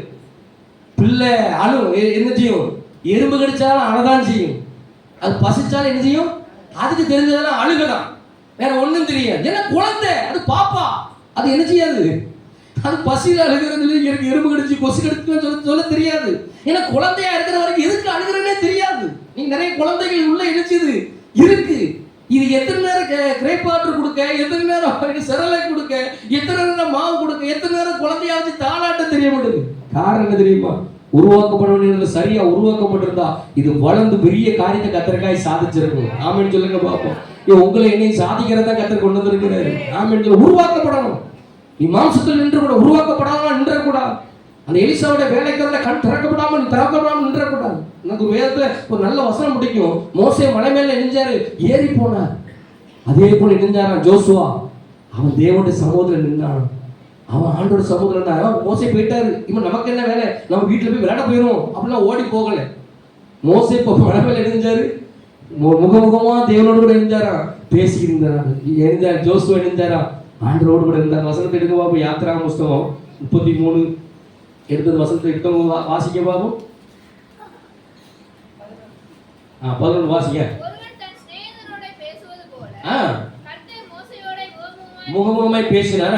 பிள்ளை அழு என்ன செய்யும், எறும்பு கடிச்சாலும் அழதான் செய்யும். அது பசிச்சாலும் என்ன செய்யும், அதுக்கு தெரிஞ்சதெல்லாம் அழுகதான், வேற ஒண்ணும் தெரியாது. ஏன்னா குழந்தை, அது பாப்பா, அது என்ன செய்யாது, அது பசியில் அழுகிறது. எனக்கு எறும்பு கடிச்சு கொசு கடிச்சுன்னு சொல்ல தெரியாது. ஏன்னா குழந்தையா இருக்கிற வரைக்கும் எதுக்கு அழுகிறனே தெரியாது. நீங்க நிறைய குழந்தைகள் உள்ள இணைச்சது இருக்கு. இது எத்தனை நேரம் கிரேப் வாட்டர் கொடுக்க, எத்தனை நேரம் செரலை கொடுக்க, எத்தனை நேரம் மாவு கொடுக்க, எத்தனை நேரம் குழந்தையாவது தாளாட்ட தெரிய மாட்டேங்குது. காரணம் என்ன தெரியுமா, உருவாக்கப்படணும். சரியா உருவாக்கப்பட்டிருந்தா இது வளர்ந்து பெரிய காரியத்தை கத்தர்காய் சாதிச்சிருக்கும். ஆமென் சொல்லுங்க பார்ப்போம். உங்களை என்னையும் சாதிக்கிறதா கத்தர் கொண்டு வந்திருக்கிறாரு. ஆமென் சொல்ல. உருவாக்கப்படணும். நீ மாம்சத்தில் நின்று கூட உருவாக்கப்படாம நின்றக்கூடாது. அந்த எலிசாவோட வேலைக்காரல கண் திறக்கப்படாம நின்றக்கூடாது. எனக்கு வேதத்துல ஒரு நல்ல வசனம் பிடிக்கும். மோசே மலை மேல நெஞ்சாரு, ஏறி போனார். அதே போல நெஞ்சாரான் ஜோசுவா, அவன் தேவனுடைய சமூகத்தில் நின்றான். அவன் ஆண்டோட சமூகத்துல இருந்தா மோசே போயிட்டாரு, இவன் நமக்கு என்ன வேலை, நம்ம வீட்டுல போய் விளையாட போயிடும் அப்படிலாம் ஓடி போகல. மோசே இப்போ மனவேல எழுந்தாரு, முகமுகமா தேவனோடு கூட இருந்தாரா, பேசி இருந்தார். ஜோசுவா இருந்தாரா, ஆண்டரோடு கூட இருந்தார். வசனத்தை எடுக்க பாபு, யாத்திரா புஸ்தகம் 33 எடுத்தது வசனத்தை எடுத்தவங்க வாசிக்க பாபு. 11 வாசிங்க. முகமுகமாய் பேசினார.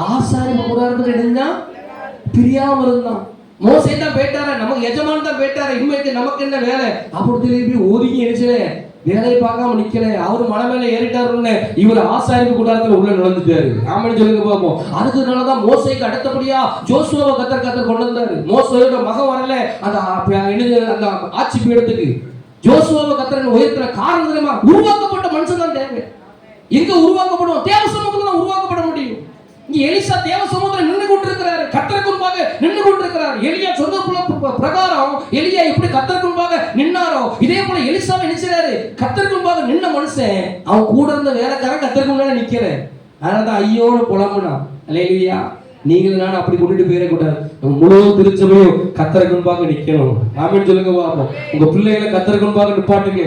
ஆசாரிப்பு கூடாரத்துல இருந்தா பிரியாம இருந்தான். மோசே தான் போயிட்டாரா, நமக்கு எஜமான் தான் போயிட்டாரா, இனிமேல் நமக்கு என்ன வேலை அப்படி திருப்பி ஒதுங்கி எரிச்சல வேலையை பார்க்காம நிக்கல. அவரு மலை மேல ஏறிட்டாருன்னு இவர் ஆசாரிப்பு கூடாரத்துல உள்ள நுழைஞ்சிட்டாரு. ஆமன்னு சொல்லுங்க பார்ப்போம். அதுக்குனாலதான் மோசேக்கு அடுத்தபடியா ஜோசுவாவை கத்தர் கொண்டு வந்தாரு. மோசேயோட மகன் வரல அந்த ஆட்சி பீடத்துக்கு. ஜோசுவாவை கத்தர் உயர்த்துற காரணம் தெரியுமா? உருவாக்கப்பட்ட மனுஷன் தான் தேவை. எங்க உருவாக்கப்படும்? தேவ சமூகத்துல தான் உருவாக்கப்பட முடியும். இங்க எலிசா தேவ சமூகத்துல நின்று கொண்டிருக்கிறாரு, கர்த்தருக்கு முன்பாக நின்று கொண்டிருக்கிறார். எலியா சொந்த பிரகாரம் எலியா எப்படி கர்த்தருக்கு முன்பாக நின்னாரோ இதே போல எலிசாவை நினைச்சாரு. கர்த்தருக்கு முன்பாக நின்ன மனுஷன் அவன் கூட இருந்த வேலைக்காரன் கர்த்தருக்கு முன்னாடி நிக்கல. அதனாலதான் ஐயோன்னு புலம்புனா. அல்லேலூயா. நீங்களும் நானும் அப்படி கொண்டுட்டு போயிடக்கூடாது. முழு திருச்சபையும் கர்த்தருக்கு முன்பாக நிக்கணும். ஆமென் சொல்லுங்க பாப்போம். உங்க பிள்ளைகளை கர்த்தருக்கு முன்பாக நிப்பாட்டுங்க.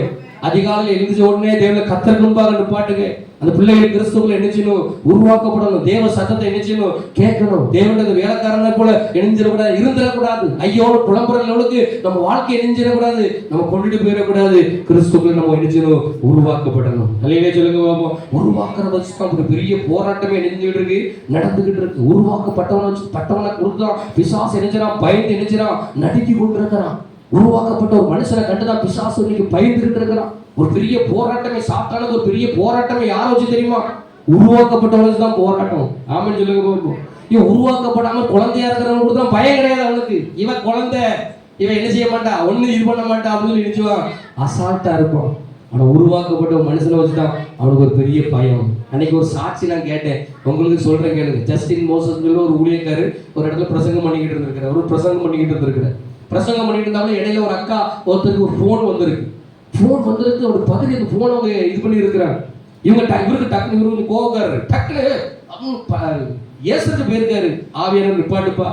அதிகாலையில் எழுந்திருச்ச உடனே தேவனை கர்த்தருக்கு முன்பாக நிப்பாட்டுங்க. அந்த பிள்ளைகள் கிறிஸ்துவுக்குள்ள நினைச்சணும், உருவாக்கப்படணும். தேவ சத்தத்தை நினைச்சணும், கேட்கணும். தேவனுக்கு வேலைக்காரனை போல இணைஞ்சிடக்கூடாது, இருந்துடக்கூடாது. ஐயோட புலம்புறவங்களுக்கு நம்ம வாழ்க்கையை இணைஞ்சிடக்கூடாது, நம்ம கொண்டுட்டு போயிடக்கூடாது. கிறிஸ்துக்குள்ள நம்ம இணைச்சணும், உருவாக்கப்படணும். அல்லையே சொல்லுங்க பாப்போம். உருவாக்குறத வச்சு தான் ஒரு பெரிய போராட்டமே நெஞ்சுக்கிட்டு இருக்கு, நடந்துகிட்டு இருக்கு. உருவாக்கப்பட்டவனை கொடுத்தான் பிசாசு இணைஞ்சிடான், பயந்து இணைஞ்சிடான், நடுக்கி கொண்டு இருக்கிறான். உருவாக்கப்பட்ட ஒரு மனுஷனை கண்டுதான் பிசாசு இன்னைக்கு பயந்துகிட்டு இருக்கிறான். ஒரு பெரிய போராட்டமே சாத்தானுக்கு ஒரு பெரிய போராட்டமே யாரை வச்சு தெரியுமா? உருவாக்கப்பட்டவனுக்கு தான் போராட்டம். ஆமென் சொல்லுங்க பாப்போம். இவன் உருவாக்கப்படாம குழந்தையா இருக்கிறவனுக்கு தான் பயம் கிடையாது அவனுக்கு. இவன் குழந்தை, இவன் என்ன செய்ய மாட்டா, ஒண்ணு இது பண்ண மாட்டான் அப்படின்னு நினைச்சுவான், அசால்ட்டா இருப்பான். ஆனா உருவாக்கப்பட்ட ஒரு மனுஷனை வச்சுதான் அவனுக்கு ஒரு பெரிய பயம். அன்னைக்கு ஒரு சாட்சி நான் கேட்டேன், உங்களுக்கு சொல்றேன் கேளுங்க. ஜஸ்டின் மோசஸ் ஒரு ஊழியக்காரு ஒரு இடத்துல பிரசங்கம் பண்ணிக்கிட்டு இருந்திருக்கிறார். ஒரு பிரசங்கம் பண்ணிக்கிட்டு இருந்திருக்கிறார். பிரசங்கம் பண்ணிட்டு இருந்தாலும் இடையில ஒரு அக்கா ஒருத்தருக்கு ஒரு போன் வந்திருக்கு. போன் வந்திருக்கு, அவர் பதவி அந்த போன் அவங்க இது பண்ணி இருக்கிறாங்க. இவருக்கு டக்குனு இவரு கோவக்காரரு டக்குனு ஏசத்து போயிருக்காரு. ஆவியான நிப்பாட்டுப்பா,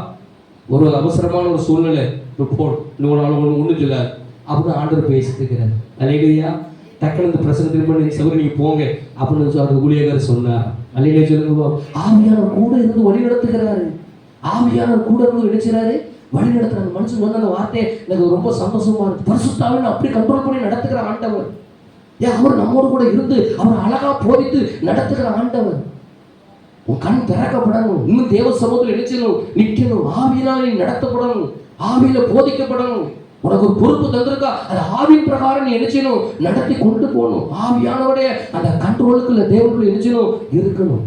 ஒரு அவசரமான ஒரு சூழ்நிலை, ஒரு போன் ஒண்ணு சொல்லாரு அப்படின்னு ஆண்டவர் பேசிட்டு இருக்கிறார். அல்லேலூயா. டக்குனு இந்த பிரசங்கத்துக்கு சௌரி நீங்க போங்க அப்படின்னு அவர் ஊழியக்காரர் சொன்னார். அல்லேலூயா சொல்லுங்க. ஆவியானவர் கூட இருந்து வழி நடத்துகிறாரு. ஆவியானவர் கூட இருந்து நினைச்சாரு, வழி நடத்துறாங்க. மனுஷன் சொன்ன அந்த வார்த்தை எனக்கு ரொம்ப சந்தோஷமா இருக்கு. பரிசுத்தாவியை அப்படி கண்ட்ரோல் பண்ணி நடத்துகிற ஆண்டவர். ஏன் அவர் நம்மோடு கூட இருந்து அவர் அழகா போதித்து நடத்துகிற ஆண்டவர். உன் கண் திறக்கப்படணும், இன்னும் தேவ சமூகத்தில் நினைச்சணும், நிக்கணும். ஆவியினால நடத்தப்படணும், ஆவியில போதிக்கப்படணும். உனக்கு ஒரு பொறுப்பு தந்திருக்கா, அது ஆவியின் பிரகாரம் நீ நினைச்சணும், நடத்தி கொண்டு போகணும். ஆவியானோடைய அந்த கண்ட்ரோலுக்குள்ள தேவனுக்குள்ள நினைச்சணும் இருக்கணும்.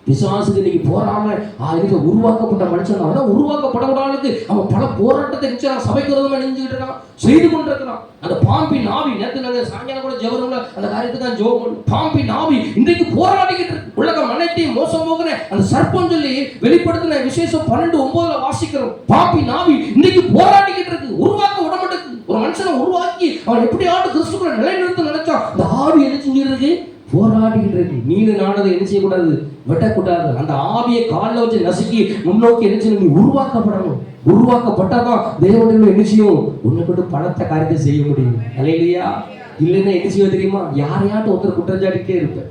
விசுவாசத்துக்கு இன்னைக்கு போறாம இன்னைக்கு உருவாக்கப்பட்ட மனுஷன் அதான் உருவாக்கப்படக்கூடாது. அவன் பல போராட்டத்தை நிச்சயம் சபைக்கு விரோதமா நெஞ்சுக்கிட்டு இருக்கான், செய்து கொண்டிருக்கிறான். அந்த பாம்பின் ஆவி, நேற்று நாங்கள் சாயங்காலம் கூட ஜெபரம்ல அந்த காரியத்துக்கு தான் ஜெபம் பண்ணோம். பாம்பின் ஆவி இன்றைக்கு போராடிக்கிட்டு இருக்கு. உலகம் அனைத்தையும் மோசம் போகிற அந்த சர்ப்பம் சொல்லி வெளிப்படுத்தின விசேஷம் 12:9 வாசிக்கிறோம். பாம்பின் ஆவி இன்னைக்கு போராடிக்கிட்டு இருக்கு, உருவாக்க விட மாட்டேங்குது. ஒரு மனுஷனை உருவாக்கி அவன் எப்படியாவது கிறிஸ்துக்குள்ள நிலைநிறுத்த நினைச்சான், அந்த ஆவி என்ன செஞ்சிருக்கு, போராடிக்கிட்டு இருக்கு. நீனு நானதை என்ன செய்யக்கூடாது, வெட்டக்கூடாது. அந்த ஆவியை காலில் வச்சு நசுக்கி முன்னோக்கி என்ன செய்யணும், நீ உருவாக்கப்படணும். உருவாக்கப்பட்டாதான் தேவனுடைய என்ன செய்யும், உன்னை கொண்டு பணத்தை காரியத்தை செய்ய முடியும். அல்லேலூயா. இல்லைன்னா என்ன செய்ய தெரியுமா, யாரையாட்டும் ஒருத்தர் குற்றஞ்சாட்டிட்டே இருப்பேன்.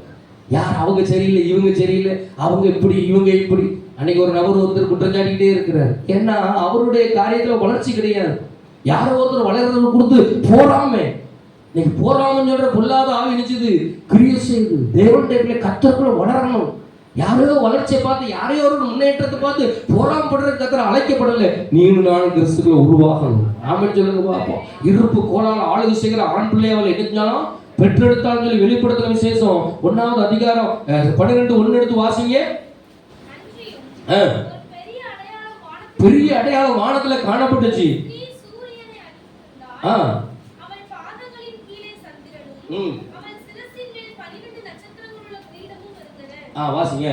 யார் அவங்க சரியில்லை, இவங்க சரியில்லை, அவங்க இப்படி இவங்க இப்படி. அன்னைக்கு ஒரு நபர் ஒருத்தர் குற்றஞ்சாட்டிக்கிட்டே இருக்கிறார். ஏன்னா அவருடைய காரியத்துல வளர்ச்சி கிடையாது. யாரோ ஒருத்தர் வளர்றத கொடுத்து போறாம, இன்னைக்கு போறாமன்னு சொல்ற பொல்லாத ஆவி நினைச்சது கிரியை செய்யுது. தேவனுடைய கர்த்தருக்குள்ள வளரணும். யாரையோ வளர்ச்சியை பார்த்து, யாரையோ ஒரு முன்னேற்றத்தை பார்த்து போராமப்படுற கர்த்தர் அழைக்கப்படலை. நீங்களும் நானும் கிறிஸ்துக்குள்ள உருவாகணும். ஆமென் சொல்லுங்க பார்ப்போம். இருப்பு கோலால ஆளுகை செய்கிற ஆண் பிள்ளையை அவள் என்னச்சாலும் பெற்றெடுத்தாலும் சொல்லி வெளிப்படுத்துற விசேஷம் 1வது அதிகாரம் 12:1 எடுத்து வாசிங்க. பெரிய அடையாளம் வானத்துல காணப்பட்டுச்சு. வாசிங்க.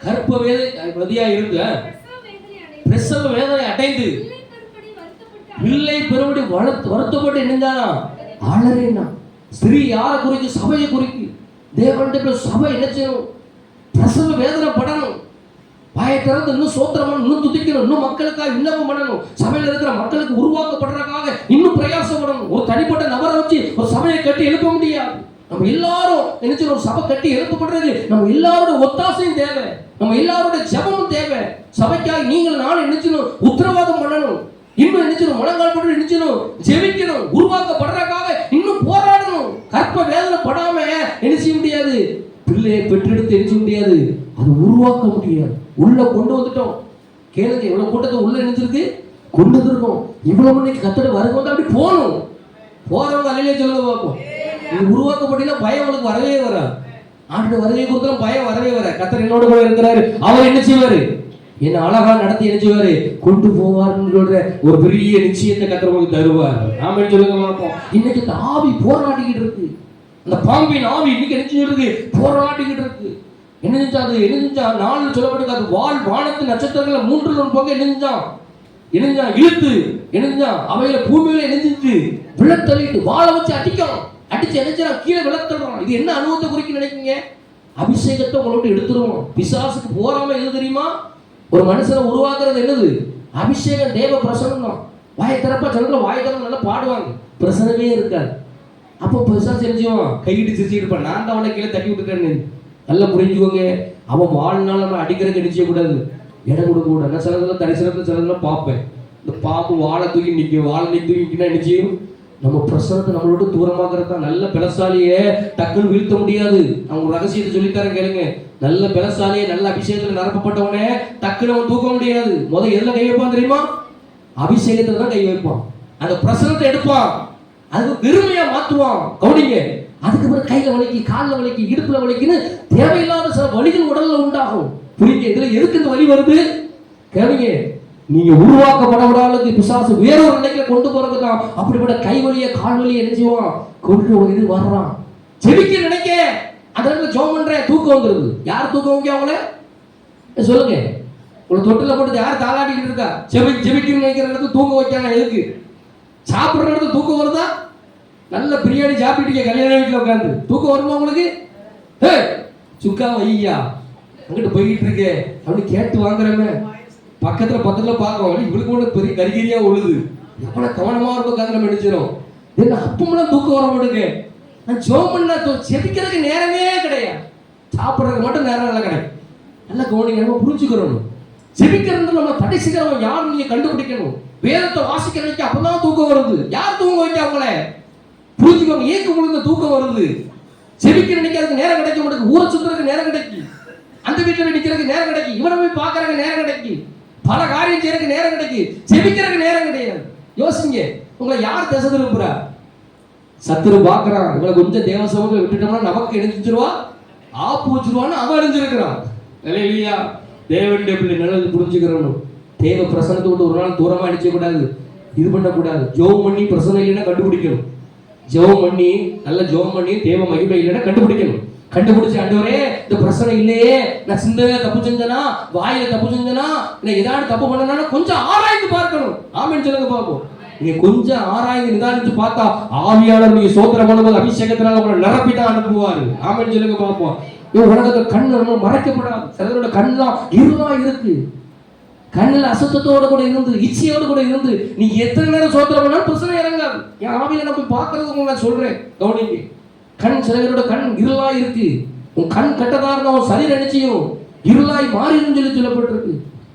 கர்ப்பவதியா இருந்து பிரசவ வேதனை அடைந்து பிள்ளை பெறும்படி வருத்தப்பட்டு இருந்தானா அலறினா. ஸ்திரீ யாரை குறிக்கு? சபையை குறிக்கு. தேவனுடைய சபை என்ன செய்யணும்? பிரசவ வேதனை படணும். வாயை திறந்து இன்னும் சோத்திரம், இன்னும் துதிக்கணும், இன்னும் மக்களுக்காக விண்ணப்பம் பண்ணணும். சபையில் இருக்கிற மக்களுக்கு உருவாக்கப்படுறதுக்காக இன்னும் பிரயாசப்படணும். ஒரு தனிப்பட்ட நபரை வச்சு ஒரு சபையை கட்டி எழுப்ப முடியாது. நம்ம எல்லாரும் நினைச்சு ஒரு சபை கட்டி எழுப்பப்படுறது நம்ம எல்லாரோட ஒத்தாசையும் தேவை, நம்ம எல்லாரோட ஜெபமும் தேவை. சபைக்காக நீங்கள் நானும் நினைச்சணும், உத்தரவாதம் பண்ணணும், இன்னும் நினைச்சணும், முழங்கால் போட்டு நினைச்சணும், ஜெபிக்கணும், உருவாக்கப்படுறதுக்காக இன்னும் போராடணும். கற்ப வேதனை படாம நினைச்ச முடியாது, பிள்ளையை பெற்றெடுத்து நினைச்ச முடியாது, அது உருவாக்க முடியாது. உள்ள கொண்டு வந்துட்டோம். கேளுங்க, இவ்வளவு கூட்டத்தை உள்ள நினைச்சிருக்கு கொண்டு வந்துருக்கோம். இவ்வளவு மணிக்கு கத்தோட வரும்போது அப்படி போகணும். போறவங்க அலையிலே சொல்ல பார்ப்போம். இது உருவாக்கப்பட்டீங்கன்னா பயம் உங்களுக்கு வரவே வராது. ஆண்டு வருகை கொடுத்தாலும் பயம் வரவே வர. கத்தர் என்னோட கூட இருக்கிறாரு, அவர் என்ன செய்வாரு? என்ன அழகா நடத்தி என்ன செய்வாரு? கொண்டு போவார்னு சொல்ற ஒரு பெரிய நிச்சயத்தை கத்தர் உங்களுக்கு தருவார். நாம சொல்லுங்க பார்ப்போம். இன்னைக்கு இந்த ஆவி போராடிக்கிட்டு இருக்கு. அந்த பாம்பின் ஆவி இன்னைக்கு என்ன செய்யிருக்கு? போராடிக்கிட்டு இருக்கு. என்ன செஞ்சா? அது என்ன செஞ்சா? நாலு சொல்லப்பட்டு அது வால் வானத்து நட்சத்திரங்களை 3 பங்கு என்ன செஞ்சான்? இழுத்து என்ன செஞ்சான்? அவையில பூமியில என்ன செஞ்சு விழத்தள்ளிட்டு வாழை வச்சு அடிக்கும். அடிச்சு என்ன கீழே விழத்தள்ளுறான். இது என்ன அனுபவத்தை குறிக்க நினைக்கிறீங்க? அபிஷேகத்தை உங்களோட எடுத்துருவோம். பிசாசுக்கு போறாம எது தெரியுமா? ஒரு மனுஷனை உருவாக்குறது என்னது? அபிஷேகம், தேவ பிரசனம் தான். வாயை திறப்பா சில வாயை திறந்து நல்லா பாடுவாங்க, பிரசனமே இருக்காது. அப்போ பிசாசு செஞ்சுவான், கையிட்டு சிரிச்சுட்டு இருப்பான். நான் தான் அவனை கீழே தட்டி விட்டுட்டேன்னு. நல்லா புரிஞ்சுக்கோங்க. அவன் வாழ்நாள் நம்ம அடிக்கிறதுக்கு நிச்சய கூடாது, இடம் கொடுக்க கூடாது. நான் சிலதெல்லாம் தரிசனத்தை சிலதெல்லாம் பார்ப்பேன். இந்த பாம்பு வாழை தூக்கி நிற்கும், வாழை நீக்கி தூக்கினா நிச்சயம் நம்ம பிரசனத்தை நம்மளோட தூரமாகிறது தான். நல்ல பலசாலியை டக்குன்னு வீழ்த்த முடியாது. அவங்க ரகசியத்தை சொல்லித்தரேன் கேளுங்க. நல்ல பலசாலியை நல்ல அபிஷேகத்தில் நிரப்பப்பட்டவனே டக்குன்னு அவன் தூக்க முடியாது. முதல் எதுல கை வைப்பான் தெரியுமா? அபிஷேகத்துல தான் கை வைப்பான். அந்த பிரசனத்தை எடுப்பான், அதுக்கு பெருமையா மாற்றுவான். கவனிங்க. அதுக்கு பிறகு கையில வலிக்கு, காலில் வலிக்கு, இடுப்புல வலிக்குன்னு தேவையில்லாத சில வலிகள் உடல்ல உண்டாகும். புரியுங்க? இதுல எதுக்கு இந்த வலி வருது? கேளுங்க. நீங்க உருவாக்கப்படவிடாததுக்கு பிசாசு வேற ஒரு நிலையில கொண்டு போறது தான். அப்படிப்பட்ட கை வலிய, கால் வலிய என்ன செய்வான்? கொண்டு இது வர்றான். ஜெபிக்க நினைக்க அதனால ஜோம் பண்ற தூக்கம் வந்துருது. யார் தூக்கம் வைக்க அவங்கள? சொல்லுங்க. ஒரு தொட்டில போட்டு யார் தாளாட்டிக்கிட்டு இருக்கா? ஜெபிக்கணும்னு நினைக்கிற இடத்துல தூங்க வைக்காங்க. எதுக்கு? சாப்பிடுற இடத்துல தூக்கம் வருதா? நல்ல பிரியாணி சாப்பிட்டு கல்யாண வீட்டில் உட்காந்து தூக்கம் வருமா உங்களுக்கு? சுக்கா வையா அங்கிட்டு போய்கிட்டு இருக்கே அப்படின்னு கேட்டு வாங்குறமே. பக்கத்துல பார்க்கணும், இவளுக்கு ஒன்று பெரிய கரிகரியா உழுது, எவ்வளோ கவனமா இருக்கும் உட்காந்து நம்ம நினைச்சிடும். என்ன அப்பமெல்லாம் தூக்கம் வர மாட்டேங்க. நான் ஜோம் பண்ண செபிக்கிறதுக்கு நேரமே கிடையாது, சாப்பிட்றதுக்கு மட்டும் நேரம் நல்லா கிடையாது. நல்லா கவனிங்க, நம்ம புரிஞ்சுக்கிறோம். செபிக்கிறது நம்ம தடை செய்கிறவங்க யாரும் நீங்க கண்டுபிடிக்கணும். வேதத்தை வாசிக்க வைக்க அப்பதான் தூக்கம் வருது. யார் தூங்க வைக்க அவங்கள? புரிஞ்சுக்கோங்க. ஏக்கு முழுங்க தூக்கம் வருது. செபிக்க நினைக்கிறதுக்கு நேரம் கிடைக்க மாட்டேங்குது. ஊரை சுத்துறதுக்கு நேரம் கிடைக்கும், அந்த வீட்டில் நிற்கிறதுக்கு நேரம் கிடைக்கும், இவனை போய் பார்க்கறதுக்கு நேரம் கிடைக்கும், பல காரியம் செய்யறதுக்கு நேரம் கிடைக்கும். செபிக்கிறதுக்கு நேரம் கிடையாது. யோசிங்க, உங்களை யார் திசை திருப்புறா? சத்துரு பார்க்கறான். இவங்களை கொஞ்சம் தேவ சமூகத்தை விட்டுட்டோம்னா நமக்கு இணைஞ்சிருவா, ஆப்பு வச்சிருவான்னு அவன் அறிஞ்சிருக்கிறான். இல்லையா? தேவனுடைய பிள்ளை நல்லது புரிஞ்சுக்கிறோம். தேவ பிரசனத்தை விட்டு ஒரு நாள் தூரமா அடிச்ச கூடாது, இது பண்ணக்கூடாது. ஜோம் பண்ணி பிரசனம் இல்லைன்னா கண்டுபிடிக்கணும். ஜோம் பண்ணி நல்ல ஜோம் பண்ணி தேவ மகிமை இல்லைன்னா கண்டுபிடிக்கணும். கண்டுபிடிச்ச ஆண்டவரே இந்த பிரச்சனை இல்லையே, நான் சிந்தையில தப்பு செஞ்சனா, வாயில தப்பு செஞ்சனா, நான் ஏதாவது தப்பு பண்ணனா கொஞ்சம் ஆராய்ந்து பார்க்கணும். ஆமென் சொல்லுங்க பார்ப்போம். நீங்க கொஞ்சம் ஆராய்ந்து நிதானித்து பார்த்தா ஆவியாளர் நீங்க சோத்திரம் பண்ணும்போது அபிஷேகத்தினால உங்களை நிரப்பி தான் அனுப்புவாரு. ஆமென் சொல்லுங்க பார்ப்போம். உலகத்துல கண் மறைக்கப்படாது. சிலரோட கண்ணெல்லாம் இருளா இருக்கு. கண்ணில் அசுத்தத்தோட கூட இருந்து, இச்சையோடு கூட இருந்து நீ எத்தனை நேரம் சோத்திரம் பண்ணாலும் பிரச்சனை இறங்காது. என் ஆவியில நான் போய் பார்க்கறதுக்கு நான் சொல்றேன், கவனிங்க. கண் சிலவரோட கண் இருளாய் இருக்கு. உன் கண் கட்டதாரணம் உன் சரீரம் நிச்சயம் இருளாய் மாறிடும் சொல்லி சொல்லப்பட்டிருக்கு.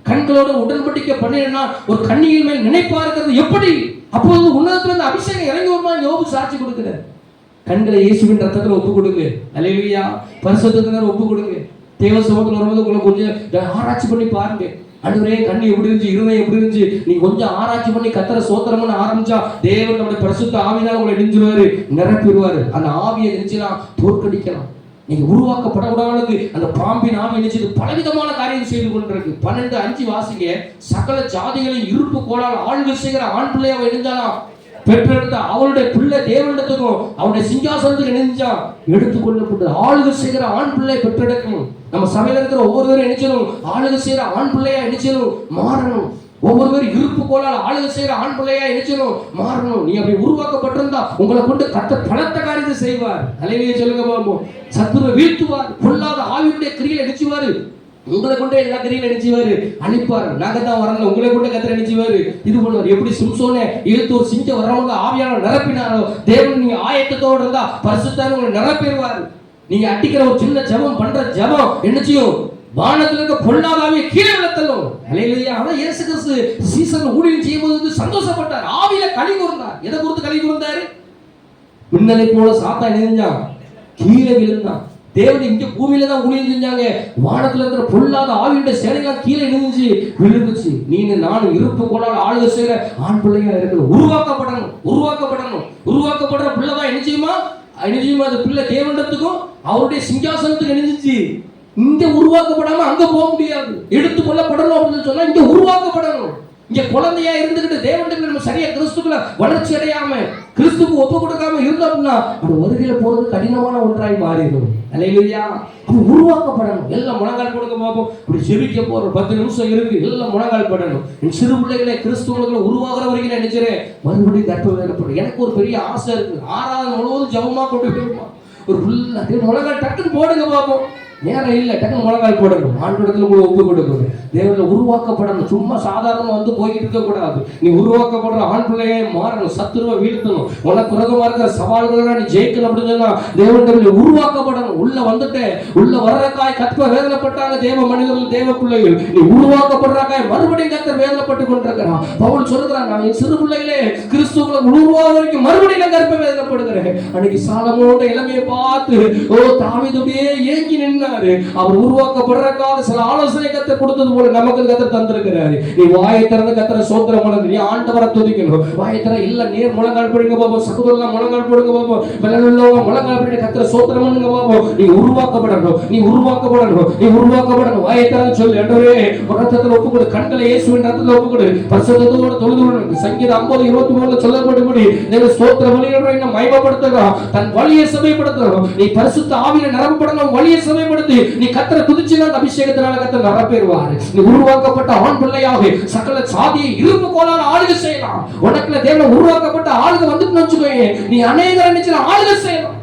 கண்களோட உடன்படிக்க பண்ணினா ஒரு கண்ணியின் மேல் நினைப்பா இருக்கிறது எப்படி? அப்போது உன்னதத்துல இருந்து அபிஷேகம் இறங்கி வருமா? யோபு சாட்சி கொடுக்கிறார். கண்களை இயேசுவின் ரத்தத்துல ஒப்பு கொடுங்க. அல்லேலூயா. பரிசுத்தத்தினர் ஒப்பு கொடுங்க. தேவ சமூகத்தில் வரும்போது உங்களை கொஞ்சம் ஆராய்ச்சி பண்ணி பாருங்க. ஆண்டவரே கண்ணு எப்படி இருந்துச்சு, இருதயம் எப்படி இருந்துச்சு, நீ கொஞ்சம் ஆராய்ச்சி பண்ணி கத்தரை சோத்திரம் பண்ண ஆரம்பிச்சா தேவன் நம்முடைய பரிசுத்த ஆவியால உங்களை நெஞ்சிருவாரு, நிரப்பிடுவாரு. அந்த ஆவியை நெஞ்சலாம், தோற்கடிக்கலாம். நீங்க உருவாக்கப்படக்கூடாது. அந்த பாம்பின் ஆவி நினைச்சது பலவிதமான காரியம் செய்து கொண்டிருக்கு. 12:5 வாசிங்க. சகல ஜாதிகளின் இருப்பு கோளால் ஆழ்வு செய்கிற ஆண் பிள்ளையை அவ இணைஞ்சாலாம். பெற்றெடுத்த அவளுடைய பிள்ளை தேவனிடத்துக்கும் அவனுடைய சிங்காசனத்துக்கு இணைஞ்சான். எடுத்துக்கொள்ளப்பட்டு ஆளுகை செய்கிற ஆண் பிள்ளை பெற்றெடுக்கணும். நம்ம சபையில இருக்கிற ஒவ்வொருவரும் நினைச்சணும், ஆளுகை செய்கிற ஆண் பிள்ளையா நினைச்சணும், மாறணும். ஒவ்வொருவரும் இருப்பு கோலால் ஆளுகை செய்யற ஆண் பிள்ளையா நினைச்சணும் மாறணும். நீ அப்படி உருவாக்கப்பட்டிருந்தா உங்களை கொண்டு கர்த்தர் பலத்த காரியத்தை செய்வார். அல்லேலூயா சொல்லுங்க பாப்போம். சத்துருவை வீழ்த்துவார். பொல்லாத ஆவியுடைய கிரியை நினைச்சுவாரு. உங்களை கொண்டு எல்லா கிரியும் நினைச்சுவாரு, அழிப்பார். நாங்க தான் வரல, உங்களை கொண்டு கர்த்தர் நினைச்சுவாரு, இது பண்ணுவார். எப்படி சிம்சோனை இழுத்து ஒரு சிங்க வரவங்க ஆவியானவர் நிரப்பினாரோ, தேவன் நீங்க ஆயத்தத்தோடு இருந்தா பரிசுத்தார் உங்களை நிரப்பிடுவார். நீங்க அடிக்கிற ஒரு சின்ன ஜெபம் பண்ற ஜெபம் என்ன செய்யும்? வானத்துல இருக்க பொல்லாதாவே கீழே விழத்தள்ளும். அல்லேலூயா. அதான் இயேசு கிறிஸ்து சீசன் ஊழியம் செய்யும்போது சந்தோஷப்பட்டார், ஆவியில களி கூர்ந்தார். எதை குறித்து களி கூர்ந்தாரு? மின்னலை போல சாத்தான் நெஞ்சான், கீழே விழுந்தான். தேவன் இங்க பூமியில தான் ஊழியம் செஞ்சாங்க. வானத்துல இருக்கிற பொல்லாத ஆவியுடைய சேனைகள் கீழே விழுந்துச்சு, விழுந்துச்சு. நீங்க நானும் இருப்பு கோலால் ஆளுகை செய்யற ஆண் பிள்ளையா இருக்கணும். உருவாக்கப்படணும், உருவாக்கப்படணும். உருவாக்கப்படுற பிள்ளைதான் என்ன செய்யுமா? அது பிள்ளை தேவண்டத்துக்கும் அவருடைய சிங்காசனத்துக்கு இணைஞ்சிச்சு. இங்க உருவாக்கப்படாம அங்க போக முடியாது. எடுத்துக்கொள்ளப்படணும் அப்படின்னு சொன்னா இங்க உருவாக்கப்படணும். இங்க குழந்தையா இருந்துகிட்டு தேவனுக்கு நம்ம சரியா கிறிஸ்துக்குள்ள வளர்ச்சி அடையாம கிறிஸ்துக்கு ஒப்பு கொடுக்காம இருந்தோம்னா அது வருகையில போறது கடினமான ஒன்றாய் மாறிடும். அல்லேலூயா. அப்ப உருவாக்கப்படணும். எல்லாம் முழங்கால் போடுங்க பார்ப்போம். அப்படி ஜெபிக்க போற 10 நிமிஷம் இருக்கு. எல்லாம் முழங்கால் படணும். என் சிறு பிள்ளைகளை கிறிஸ்துவுக்குள்ள உருவாகிற வரைக்கும் நினைக்கிறேன் மறுபடியும் கற்ப வேறப்படும். எனக்கு ஒரு பெரிய ஆசை இருக்கு. 6ஆவது முழுவதும் ஜபமா கொண்டு போயிருமா ஒரு முழங்கால் டக்குன்னு போடுங்க பார்ப்போம். நேரம் இல்லை, டக்குன்னு முழங்கால் போடணும். ஆண்டவரிடத்துல கூட ஒப்பு கொடுக்கணும். தேவனில் உருவாக்கப்படணும். சும்மா சாதாரணமா வந்து போய்கிட்டு இருக்கக்கூடாது. நீ உருவாக்கப்படுற ஆண் பிள்ளையே மாறணும். சத்துருவை வீழ்த்தணும். உனக்கு குரகமா இருக்கிற சவால்களை நீ ஜெயிக்கணும் அப்படின்னு சொன்னா தேவனிடத்தில் உருவாக்கப்படணும். உள்ள வந்துட்டு உள்ள வர்றக்காய் கற்ப வேதனைப்பட்டாங்க தேவ மனிதர்கள், தேவ பிள்ளைகள். நீ உருவாக்கப்படுறாக்காய் மறுபடியும் கர்த்தர் வேதனைப்பட்டு கொண்டிருக்கிறான். பவுல் சொல்லுகிறான், நான் என் சிறு பிள்ளைகளே கிறிஸ்துவுக்குள்ள உருவாக வரைக்கும் மறுபடியும் நான் கற்ப வேதனைப்படுகிறேன். அன்னைக்கு சாலமோனோட இளமையை பார்த்து தாவீதுவே ஏங்கி நின்ன அவர் உருவாக்கப்படுறதுக்காக சில ஆலோசனை கர்த்தர் கொடுத்தது போல நமக்கு கர்த்தர் தந்திருக்கிறாரு. நீ வாயை திறந்து கர்த்தரை ஸ்தோத்திரம் பண்ணு. நீ ஆண்டவரை துதிக்கணும். வாயை திற இல்ல நீர் முழங்கால் போடுங்க பாப்போம். சகோதரர்கள் முழங்கால் போடுங்க பாப்போம். பலனுள்ளவங்க முழங்கால் போட்டு கர்த்தரை ஸ்தோத்திரம் பண்ணுங்க பாப்போம். நீ உருவாக்கப்படணும், நீ உருவாக்கப்படணும், நீ உருவாக்கப்படணும். வாயை திறந்து சொல்லு, ஆண்டவரே ரத்தத்துல ஒப்பு கொடு, கண்களை இயேசுவின் ரத்தத்துல ஒப்பு கொடு, பரிசுத்தத்தோட தொழுது கொடு. சங்கீதம் 50:23 சொல்லப்பட்டபடி தேவ ஸ்தோத்திர பலியோட என்ன மகிமைப்படுத்துறோம், தன் வழியை சபைப்படுத்துறோம். நீ பரிசுத்த ஆவியில நிரப்பப்படணும், வழியை சபைப்படுத்து. நீ கர்த்தரை துதிச்சினா அபிஷேகத்தினால கர்த்தர் நிரப்பிடுவார். நீ உருவாக்கப்பட்ட ஆண் பிள்ளையாக சகல சாதியை இருப்பு கோலால் ஆளுகை செய்யலாம். உனக்குள்ள தேவன் உருவாக்கப்பட்ட ஆளுகை வந்துட்டு வச்சுக்கோங்க, நீ அநேகரை நினைச்சு ஆளுகை செய்யலாம்.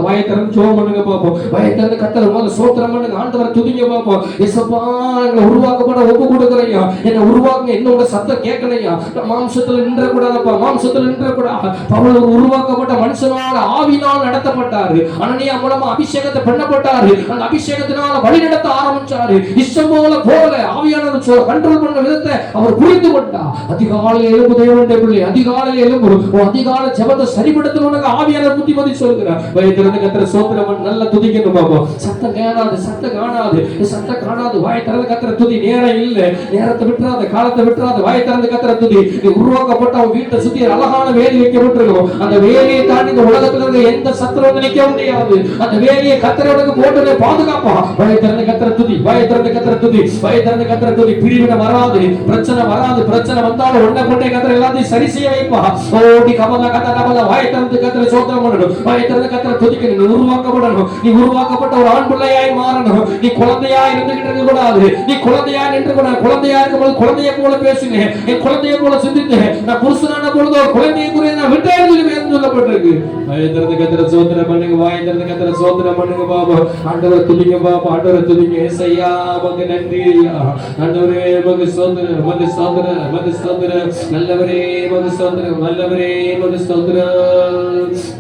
வாயத்திறந்து ஜெபம் பண்ணுங்க பாப்போம். வாயத்திறந்து கர்த்தரை முதல்ல ஸ்தோத்திரம் பண்ணுங்க, ஆண்டவரை துதிங்க பாப்போம். இயேசுப்பா எங்களை உருவாக்கப்பட ஒப்பு கொடுக்குறீங்க, என்னை உருவாக்குங்க, என்னோட சத்தம் கேட்கலையா, மாம்சத்துல நின்ற கூடாதப்பா, மாம்சத்துல நின்ற கூடாது. பவுல் ஒரு உருவாக்கப்பட்ட மனுஷனால ஆவியினால் நடத்தப்பட்டாரு. அனனியா மூலமா அபிஷேகத்தை பண்ணப்பட்டாரு. அந்த அபிஷேகத்தினால வழி நடத்த ஆரம்பிச்சாரு. இஷ்டம் போல ஆவியானவர் கண்ட்ரோல் பண்ண விதத்தை அவர் புரிந்து கொண்டார். அதிகாலையில் எழும்பு தேவனுடைய பிள்ளை, அதிகாலையில் எழும்பு, அதிகாலை ஜெபத்தை சரிபடுத்தணும்னு ஆவியானவர் புத்தி சொல்கிறார். வயத்திறந்து கர்த்தரை ஸ்தோத்திரம் பண்ணு, நல்லா துதிக்கணும் பாப்போம். சத்தம் காணாது, சத்தம் காணாது, சத்தம் காணாது. வாயை திறந்து கர்த்தரை துதி. நேரம் இல்ல, நேரத்தை விட்டுறாத, காலத்தை விட்டுறாத. வாயை திறந்து கர்த்தரை துதி. நீ உருவாக்கப்பட்ட உன் வீட்டை சுத்தி அழகான வேலி வைக்கப்பட்டிருக்கும். அந்த வேலியை தாண்டி இந்த உலகத்துல இருக்க எந்த சத்துருவும் நிக்க முடியாது. அந்த வேலியை கர்த்தரோட போட்டு பாதுகாப்பா. வாயை திறந்து கர்த்தரை துதி, வாயை திறந்து கர்த்தரை துதி, வாயை திறந்து கர்த்தரை துதி. பிரிவினை வராது, பிரச்சனை வராது. பிரச்சனை வந்தாலும் ஒன்றை கொண்டே கர்த்தர் எல்லாத்தையும் சரி செய்ய வைப்பா. ஓடி கபல கதல வாயை திறந்து கர்த்தரை ஸ்தோத்திரம் பண்ணணும். வாயத்திறந்து கர்த்தரை துதிக்கணும். நீ உருவாக்கப்படணும். நீ உருவாக்கப்பட்ட ஒரு ஆண் பிள்ளையாய் மாறணும். நீ குழந்தையாய் இருந்துகிட்டு இருக்க கூடாது. நீ குழந்தையாய் நின்று கூடாது. குழந்தையா இருக்கும்போது குழந்தைய போல பேசுங்க, என் குழந்தைய போல சிந்தித்து, நான் புருஷனான பொழுது ஒரு குழந்தையை குறி நான் விட்டேன்னு சொல்லி வேதம் சொல்லப்பட்டிருக்கு. வாயத்திறந்து கர்த்தரை ஸ்தோத்திரம் பண்ணுங்க, வாயத்திறந்து கர்த்தரை ஸ்தோத்திரம் பண்ணுங்க பாபா. ஆண்டவரை துதிங்க பாபா, ஆண்டவரை துதிங்க. ஏசையா உமக்கு நன்றி ஐயா. ஆண்டவரே உமக்கு ஸ்தோத்திரம், உமக்கு ஸ்தோத்திரம், உமக்கு ஸ்தோத்திரம். நல்லவரே உமக்கு ஸ்தோத்திரம், நல்லவரே உமக்கு ஸ்தோத்திரம்.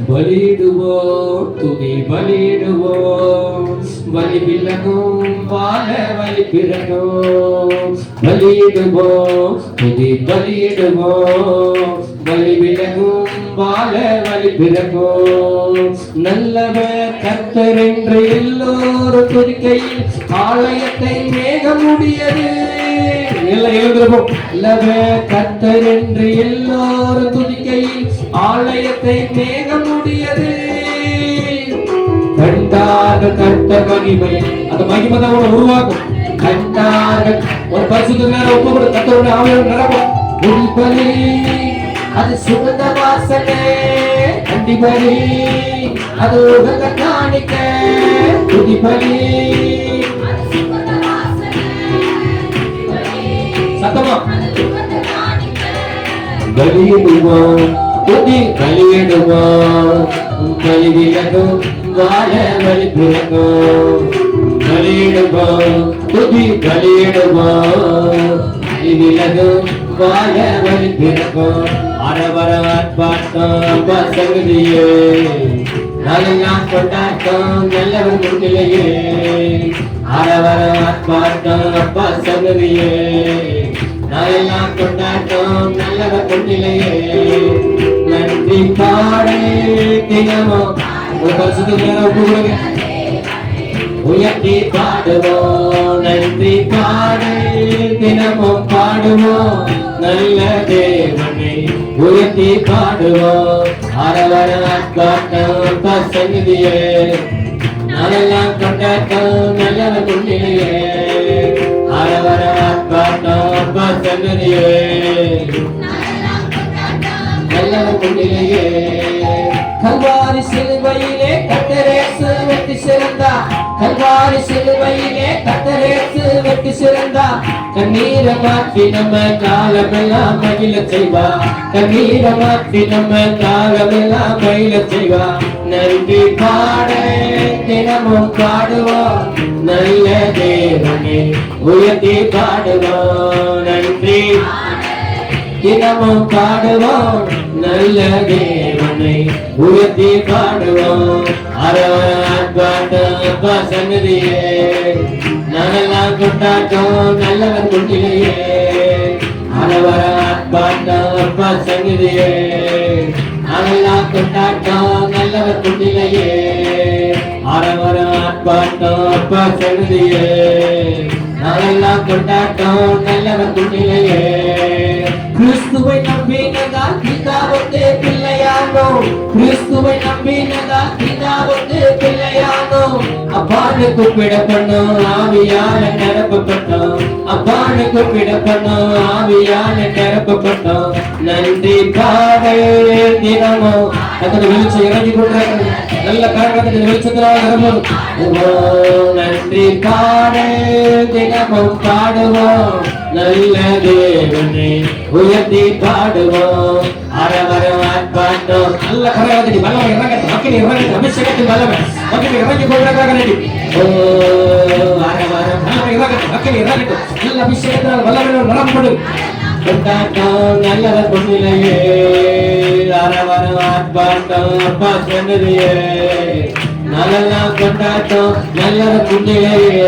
பலிடுவோம், துதி பலிடுவோம், வலி விலகும், வாழ வலி பிறகும். பலிடுவோம், துதி பலிடுவோம், வலி விலகும், வாழ வலி பிறகும். நல்லவர் கர்த்தர் என்று எல்லோரும் துதிக்கையில் ஆலயத்தை மேக முடியது. கர்த்தர் என்று எல்லோரும் துதிக்கையில் ஆலயத்தை மேக முடியது. கண்டார்கள் கர்த்தர் மகிமை, அந்த மகிமை தான் உருவாக்கும். கண்டார்கள் ஒரு பரிசுத்த நேரம் ஒப்பு கொடு, கர்த்தருடைய ஆவியானவர் நிரப்பும். துதிபலி அது சுகந்த வாசனை, கண்டிபலி அது உகந்த காணிக்கை. துதிபலி சத்தமா அது உமது காணிக்கை. பலியிடுவோம் துதி பலியிடுவோம் பலி விலகும் வாழ வழி பிறக்கும் பலியிடுவோம் துதி பலியிடுவோம் பலி விலகும் வாழ வழி பிறக்கும் அரவர ஆர்ப்பாட்டம் பசங்கதியே நாளெல்லாம் கொண்டாட்டம் நல்லவன் முன்னிலையே அரவர ஆர்ப்பாட்டம் பசங்கதியே நாளெல்லாம் கொண்டாட்டம் நல்லவர் முன்னிலையே நன்றி பாடே தினமும் ஒரு பரிசுத்த நேரம் ஒப்புக்கொடுங்க உயர்த்தி பாடுவோம் நன்றி பாடே தினமும் பாடுவோம் நல்ல தேவனை உயர்த்தி பாடுவோம் அரவர ஆட்காட்டம் பசங்கதியே நாளெல்லாம் கொண்டாட்டம் நல்லவர் முன்னிலையே அரவர ஆட்காட்டம் பசங்கதியே நல்லவர் முன்னிலையே கல்வாரி சிலுவையிலே கர்த்தரேசு வெற்றி சிறந்தார் கல்வாரி சிலுவையிலே கர்த்தரேசு வெற்றி சிறந்தார் கண்ணீரை மாற்றி நம்ம காலமெல்லாம் மகிழ செய்வா கண்ணீரை மாற்றி நம்ம காலமெல்லாம் மகிழ செய்வா நன்றி பாட தினமும் பாடுவோம் நல்ல தேவனே உயர்த்தி பாடுவோம் நன்றி தினமும் பாடுவோம் நல்ல தேவனை உயர்த்தி பாடுவோம் அரவராட்டம் பசங்கதியே நாளெல்லாம் கொண்டாட்டம் நல்லவன் முன்னிலையே அரவராட்டம் பசங்கதியே நாளெல்லாம் கொண்டாட்டம் நல்லவன் முன்னிலையே அரவராட்டம் பசங்கதியே நாளெல்லாம் கொண்டாட்டம் நல்லவன் முன்னிலையே கிறிஸ்துவை நம்பினதால் பிதாவுக்கு பிள்ளையானோ கிறிஸ்துவை நம்பினதால் பிதாவுக்கு பிள்ளையானோ அப்பான்னு கூப்பிடப்பட்டோம் ஆவியால நிரப்பப்பட்டோம் அப்பான்னு கூப்பிடப்பட்டோம் ஆவியால நிரப்பப்பட்டோம் நன்றி பாடே தினமும் அதோட வெளிச்சம் இறங்கி கொண்டாங்க நல்ல காரணத்துக்கு வெளிச்சத்தினால நிரம்பும் நன்றி பாடே தினமும் பாடுவோம் நல்ல தேவனே உயர்த்தி பாடுவோம் அரவர ஆட்பாட்டம் நல்ல கரகதி வல்லமை இறங்கட்டும் மக்கள் இறங்கட்டும் அபிஷேகத்தின் வல்லமை மக்கள் இறங்கி கொண்டாங்க ஓ அரவர வல்லமை இறங்கட்டும் மக்கள் இறங்கட்டும் நல்ல அபிஷேகத்தினால் வல்லமை நிரம்படும் கொண்டாட்டம் நல்லவர் முன்னிலையே அரவர ஆட்பாட்டம் அப்பா சொன்னதையே நாளெல்லாம் கொண்டாட்டம் நல்லவர் முன்னிலையே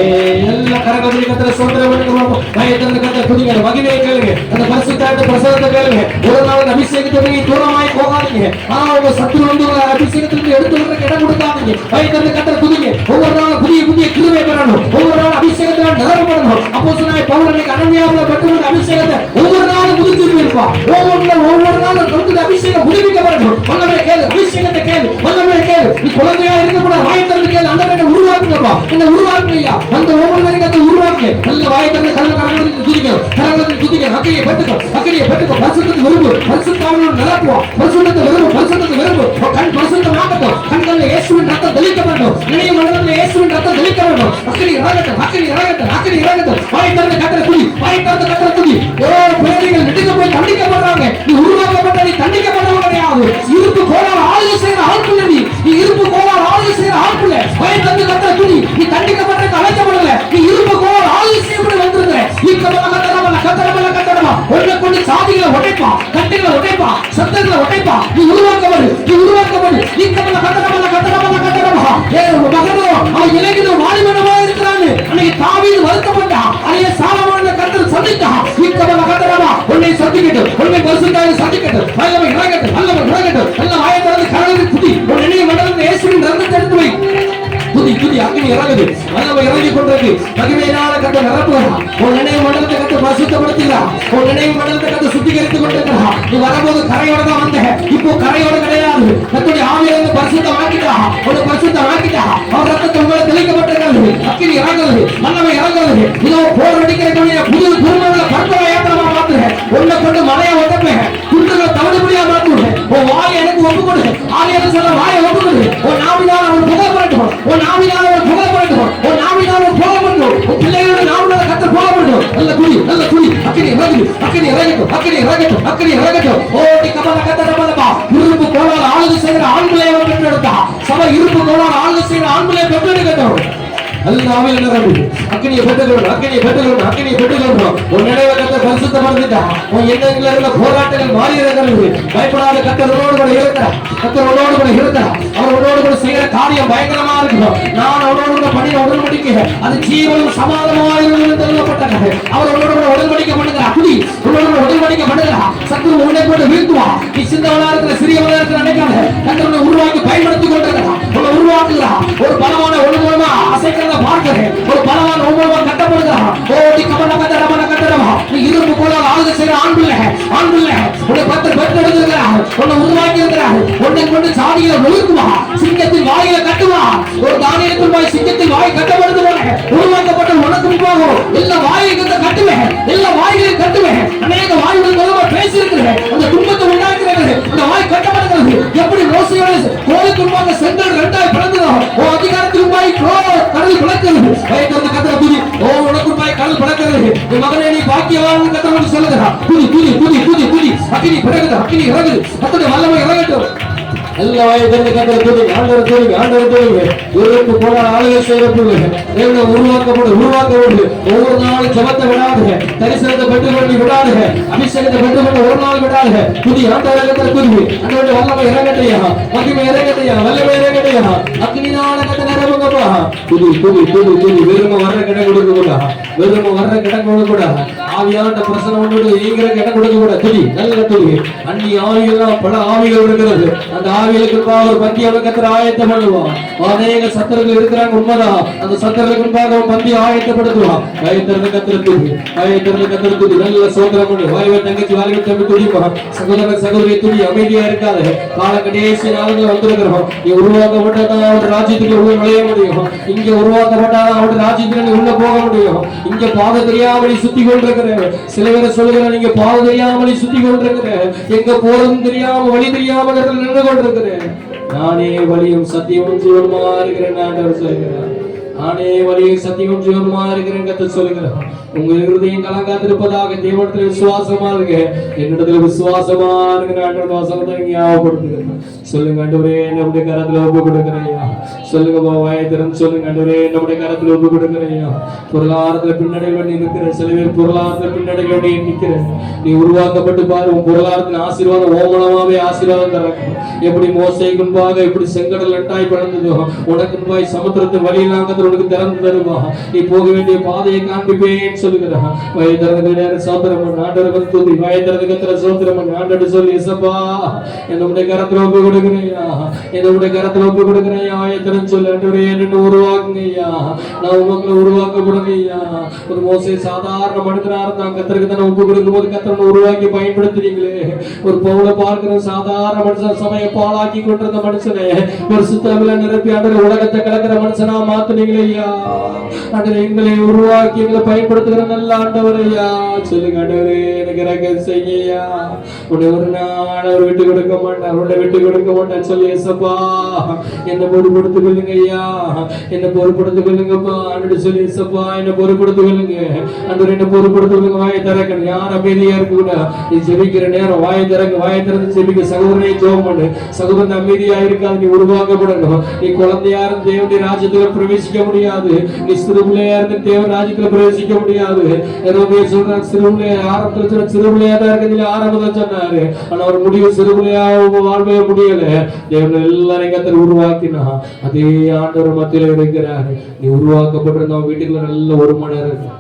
நல்ல கரகதி கத்திர சொல்றவனுக்கு பயத்திலிருந்து கத்த புதிய மகிமையை கேளுங்க அந்த பரிசுத்தாட்டு பிரசவத்தை கேளுங்க ஒரு நாள் அபிஷேகத்தை தூரமாய் போகாதீங்க உங்க சத்துரு வந்து உங்க அபிஷேகத்திலிருந்து எடுத்து வர்றதுக்கு இடம் கொடுக்காதீங்க பயத்திலிருந்து கத்திர புதிய ஒவ்வொரு நாளும் புதிய புதிய கிருபை பெறணும் ஒவ்வொரு நாளும் அபிஷேகத்தினால் நிரப்பப்படணும் அப்போஸ்தலனாகிய பவுல் அனனியாவில் பெற்றுக்கொண்ட அபிஷேகத்தை ஒவ்வொரு நாளும் புதுப்பித்து இருப்பான் ஒவ்வொரு நாளும் கொடுத்த அபிஷேகம் புதுப்பிக்கப்படணும் வல்லமை கேளு அபிஷேகத்தை கேளு வல்லமை கேளு நீ குழந்தையா இருக்கக்கூடாது வாயத்திலிருந்து கேளு அந்த மாதிரி உருவாக்குங்கப்பா இந்த உருவாக்குங்க அந்த ஒவ்வொரு அந்த உருவாக்கு நல்ல வாயத்திலிருந்து கரங்களுக்கு துதிக்கணும் கரங்களுக்கு துதிக்கணும் அக்கறையை பெற்றுக்கோ பரிசுத்தத்தை விரும்பு பரிசுத்தாவியோடு நிரப்புவோம் பரிசுத்தத்தை விரும்பு கண் பரிசுத்தமாகட்டும் கண்களில் இயேசுவின் ரத்தம் தெளிக்கப்படணும் இணைய மண்டலத்தில் இயேசுவின் ரத்தம் தெளிக்கப்படணும் அக்கறை இறங்கட்டும் வாயத்திலிருந்து கத்திர துதி ஓ பிள்ளைகள் நெடுக்க போய் தண்டிக்கப்படுறாங்க நீ உருவாக்கப்பட்ட நீ தண்டிக்கப்பட்டவங்க கிடையாது இருப்பு கோளாறு ஆளுகை செய்யற ஆட்கள் நீ இருப்பு கோளாறு ஆளுகை செய்யற ஆட்கள் வாயத்திலிருந்து கத்திர துதி நீ தண்டிக்கப்பட்ட அழைக்கப்படல நீ இருப்பு கோளாறு ஆளுகை செய்யப்பட வந்திருக்கிற கத்தரமா ஒன்றை கொண்டு சாதிகளை உடைப்பா கட்டைகளை உடைப்பா சத்தங்களை உடைப்பா நீ உருவாக்கப்படு நீ கத்தரமா மகனோ அவன் இலகினோ வாலிபனமா இருக்கிறான்னு அன்னைக்கு தாவீது வருத்தப்பட்டான் அதைய சாலமோனை கர்த்தர் சந்தித்தான் கத்தரமா உன்னை சந்திக்கட்டும் உன்னை பரிசுத்தாவை சந்திக்கட்டும் வல்லமை இறங்கட்டும் நல்ல வாயத்திலிருந்து கரங்களை துதி உன் நினைவு மண்டலத்தில் இயேசுவின் ரத்தத்தை எடுத்து வை துதி அக்னி இறங்குது வல்லமை இறங்கி கொண்டிருக்கு மகிமையினால கத்த நிரப்புகிறான் உன் நினைவு மண்டலத்தை கத்த பரிசுத்தப்படுத்துகிறான் உன் நினைவு மண்டலத்தை கத்த சுத்திகரித்துக் கொண்டிருக்கிறான் நீ வரும்போது கரையோட தான் வந்த இப்போ கரையோட கிடையாது கத்துடைய ஆவியிலிருந்து பரிசுத்தம் ஆக்கிட்டான் உன்னை பரிசுத்தம் ஆக்கிட்டான் அவர் ரத்தத்தை உங்களை தெளிக்கப்பட்டிருக்கிறது அக்னி இறங்குது வல்லமை இறங்குது இதோ போர் அடிக்கிற புது குருமங்களை பரப்பரை ஏற்றமா மாத்துறேன் உன்னை கொண்டு மலையை ஒட்டப்பேன் குண்டுகளை தவிடுபடியா மாத்துவேன் உன் வாயை எனக்கு ஒப்பு கொடு ஆலயத்தை சொல்ல வாயை ஒப்பு கொடு உன் நாவினால அவன் புகழப்படட்டும் உன் நாவினால அவன் புகழப்படட்டும் உன் நாவினால அவன் புகழப்படட்டும் உன் பிள்ளைகளோட நாவினால கத்த புகழப்படட்டும் நல்ல குடி அக்கினி ஆவியில நிரம்பு. அக்கினியை பெற்றுக்கொள்ளணும், அக்கினியை பெற்றுக்கொள்ளணும், அக்கினியை பெற்றுக்கொள்ளணும். உன் நினைவை கர்த்தர் பரிசுத்தப்படுத்திட்டா. உன் எண்ணங்களில் இருந்த போராட்டங்கள் மாறி இருக்கிறது. பயப்படாத, கர்த்தர் உன்னோடு கூட இருக்கிறார். கர்த்தர் உன்னோடு கூட இருக்கிறார். அவர் உன்னோடு கூட செய்கிற காரியம் பயங்கரமா இருக்கும். நான் அவனோடு கூட பண்ணின உடன்படிக்கை அது ஜீவனும் சமாதானமாயிருக்கும் சொல்லப்பட்டது. அவர் உன்னோடு கூட உடன்படிக்கை பண்ணுகிறார். புதி உன்னோடு கூட உடன்படிக்கை பண்ணுகிறார். சத்துரு உன்னை போட்டு வீழ்த்துவா. நீ சின்னவனா இருக்கிற, சிறியவனா இருக்கிற நினைக்காத. கர்த்தர் உருவாக்கி பயன்படுத்திக் கொண்டிருக்கிறார். உன்னை உருவாக்குகிறார். ஒரு பலமான ஒழுங்குமா அசைக்கிறத பார்க்கிறேன். ஒரு பலமான ஒழுங்குமா கட்டப்படுகிறார். ஓடி கமல கட்டரமன கட்டரமா. நீ இரும்பு போல ஆளுகை செய்கிற ஆண் பிள்ளை, ஆண் பிள்ளை உன்னை கர்த்தர் பெற்றெடுத்திருக்கிறார். உன்னை உருவாக்கி இருக்கிறார். உன்னை கொண்டு சாதிகளை ஒழுக்குவா. சிங்கத்தின் வாயில கட்டுவா. ஒரு தானியத்தின் வாய் சிங்கத்தின் வாய் கட்டப்படுது போல உருவாக்கப்பட்ட உனக்கு முன்பாக எல்லா வாயிலும் கட்டுவேன். எல்லா வாயிலையும் கட்டுவேன். அநேக வாயுகள் மூலமா பேசியிருக்கிறேன். அந்த துன்பத்தை உண்டாக்குறது அந்த வாய் கட்டப்படுகிறது. எப்படி மோசையோட கோலுக்கு முன்பாக செங்கல் ரெண்டாய் பிளந்ததோ, ஓ அதிகாரத்தின் வாய் கடல் பிளக்கிறது. வயது கத்திர துதி, ஓ உனக்கு வாய் கடல் பிளக்கிறது. என் மகனே நீ பாக்கியவான் கத்தவன் சொல்லுகிறா. துதி துதி துதி துதி துதி. அக்கினி பிறகுது, அக்கினி இறங்குது. அத்தனை வல்லமை இறங்கட்டும். எல்லா வயதிலிருந்து கத்தர் துதி, ஆண்டவர் துதி, ஆண்டவர் துதி. இவருக்கு போல ஆளுகை செய்யப்படுது. தேவனை உருவாக்கப்படு. ஒவ்வொரு நாளும் ஜெபத்தை விடாதுங்க, தரிசனத்தை பெற்றுக்கொண்டு விடாதுங்க, அபிஷேகத்தை பெற்றுக்கொண்டு ஒரு நாள் விடாதுங்க. துதி, ஆண்டவர் கத்தர் துதி. ஆண்டவருடைய வல்லமை இறங்கட்டையா, மகிமை இறங்கட்டையா, வல்லமை இறங்கட்டையா. அக்னினால கத்தர் நிரம்புங்கப்பா. துதி துதி துதி துதி. வெறும வர்ற கிடம் கொடுக்க கூடா, வெறும வர்ற கிடம் கொடுக்க கூடா. ஆவியான பிரசனம் ஒன்று ஈங்கிற கிடம் கொடுக்க கூட. துதி, நல்ல துதி. அன்னி ஆவிகள்லாம் பல ஆவிகள் இருக்கிறது. அந்த ஆவிகளுக்கு ஒரு பந்தியை கத்தர் ஆயத்தம் பண்ணுவான். அநேக சத்தர்கள் இருக்கிறாங்க, உண்மைதான். அந்த சத்தர்களுக்கு முன்பாக பந்தி ஆயத்தப்படுத்துவான். பயத்திறந்த கத்தர் துதி, பயத்திறந்த கத்தர் துதி. நல்ல சோதரம் பண்ணு. வாலிப தங்கச்சி, வாலிப தம்பி துதிப்பா. சகோதர சகோதரி துதி, அமைதியா இருக்காது. கால கடைசி நாளுங்க வந்திருக்கிறோம். நீ உருவாக்கப்பட்டதான் அவருடைய ராஜ்யத்துக்கு உள்ள நுழைய முடியும். இங்க உருவாக்கப்பட்டாதான் அவருடைய ராஜ்யத்துக்கு நீ உள்ள போக முடியும். இங்க பாதை தெரியாமலே சுத்தி கொண்டிருக்கிற சில பேரை சொல்லுகிற, நீங்க பாதை தெரியாமலே சுத்தி கொண்டிருக்கிற, எங்க போறதும் தெரியாம வழி தெரியாம நின்று கொண்டிருக்கிறேன். நானே வழியும் சத்தியமும் ஜீவனுமா இருக்கிறேன் ஆண்டவர் சொல்கிறார். நானே வழியும் சத்தியமும் ஜீவனுமா இருக்கிறேன் கர்த்தர் சொல்கிறார். உங்க இருதயம் கலங்காதிருப்பதாக தேவனிடத்தில் விசுவாசமா இருக்கு, என்னிடத்துல விசுவாசமா இருக்கிற ஆண்டவர் வசனத்தை ஞாபகப்படுத்துகிறேன். சொல்லுங்க ஆண்டவரே, நம்முடைய கரத்துல ஒப்பு கொடுக்கிறையா. சொல்லுங்க வாயத்திறன் சொல்லுங்க ஆண்டவரே, நம்முடைய கரத்துல ஒப்பு கொடுக்கிறையா. பொருளாதாரத்துல பின்னடைவு நீ இருக்கிற, சில பேர் பொருளாதாரத்துல பின்னடைவு நீ நிற்கிற. நீ உருவாக்கப்பட்டு பாரு, உன் பொருளாதாரத்தின் ஆசீர்வாதம் ஓமனமாவே ஆசீர்வாதம் தரக்கும். எப்படி மோசைக்கு முன்பாக எப்படி செங்கடல் எட்டாய் பிறந்ததோ, உனக்கு முன்பாய் சமுத்திரத்தின் வழியிலாங்க உனக்கு திறந்து தருவா. நீ போக வேண்டிய பாதையை காண்பிப்பேன் சொல்லுகிறான். வயதிறந்த சோதரமன் ஆண்டவர் துதி, வயதிறந்த கத்திர சோதரமன் ஆண்டவர் சொல்லி, இசப்பா என்னுடைய கரத்துல ஒப்பு கொடுக்குறையா, என்னுடைய கரத்துல ஒப்பு கொடுக்குறையா. வயதிறன் சொல்லி, ஆண்டவரே என்ன உருவாக்குங்கய்யா, நான் உமக்குள்ள உருவாக்கப்படுங்கய்யா. ஒரு மோசை சாதாரண மனிதனா இருந்தான், கத்தருக்கு தானே ஒப்பு கொடுக்கும் போது கத்தரனை உருவாக்கி பயன்படுத்துறீங்களே. ஒரு பவுல பார்க்கிற சாதாரண மனுஷன் சமய பாலாக்கி கொண்டிருந்த மனுஷனே ஒரு சுத்தமில்ல நிரப்பி ஆண்டவர் உலகத்தை கலக்கிற மனுஷனா மாத்துனீங்களே ஐயா. ஆண்டவரே எங்களை உருவாக்கி எங்களை பயன்படுத்துகிற நல்ல ஆண்டவர் ஐயா. சொல்லுங்க ஆண்டவரே, எனக்கு ரகம் செய்யா. உன்னை ஒரு நாள் அவர் விட்டு கொடுக்க மாட்டார், உன்னை விட்டு கொடுக்க மாட்டார் சொல்லி, ஏசப்பா என்னை பொறுப்படுத்திக் கொள்ளுங்க ஐயா, என்னை பொறுப்படுத்திக் கொள்ளுங்கப்பா ஆண்டு சொல்லி, ஏசப்பா என்னை பொறுப்படுத்திக் கொள்ளுங்க ஆண்டவர், என்னை பொறுப்படுத்திக் கொள்ளுங்க. வாயை திறக்கணும், யார் அமைதியா இருக்குன்னா நீ ஜெபிக்கிற நேரம் வாயை திறக்க, வாயை திறந்து ஜெபிக்க. சகோதரனை ஜெபம் பண்ணு, சகோதரன் அமைதியா இருக்காது. நீ உருவாக்கப்படணும். நீ குழந்தையா இருந்து தேவனுடைய ராஜ்யத்துல பிரவேசிக்க முடியாது. நீ சிறுபிள்ளையா இருந்து தேவன் ராஜ்யத்துல பிரவேசிக்க முடியாது. சொல்ற சிறுபிள்ளைய ஆரம்பத்துல சிறுபிள்ளையா தான் இருக்கு ஆரம்பத்துல சொன்னாரு. ஆனா அவர் முடிவு சிறுபிள்ளையா வாழ்வே முடியல. தேவன் எல்லாரையும் கத்தர் உருவாக்கினா அதே ஆண்டவர் மத்தியில இருக்கிறாரு. நீ உருவாக்கப்பட்டிருந்தவன் வீட்டுக்குள்ள நல்ல ஒரு மணி இருக்கு.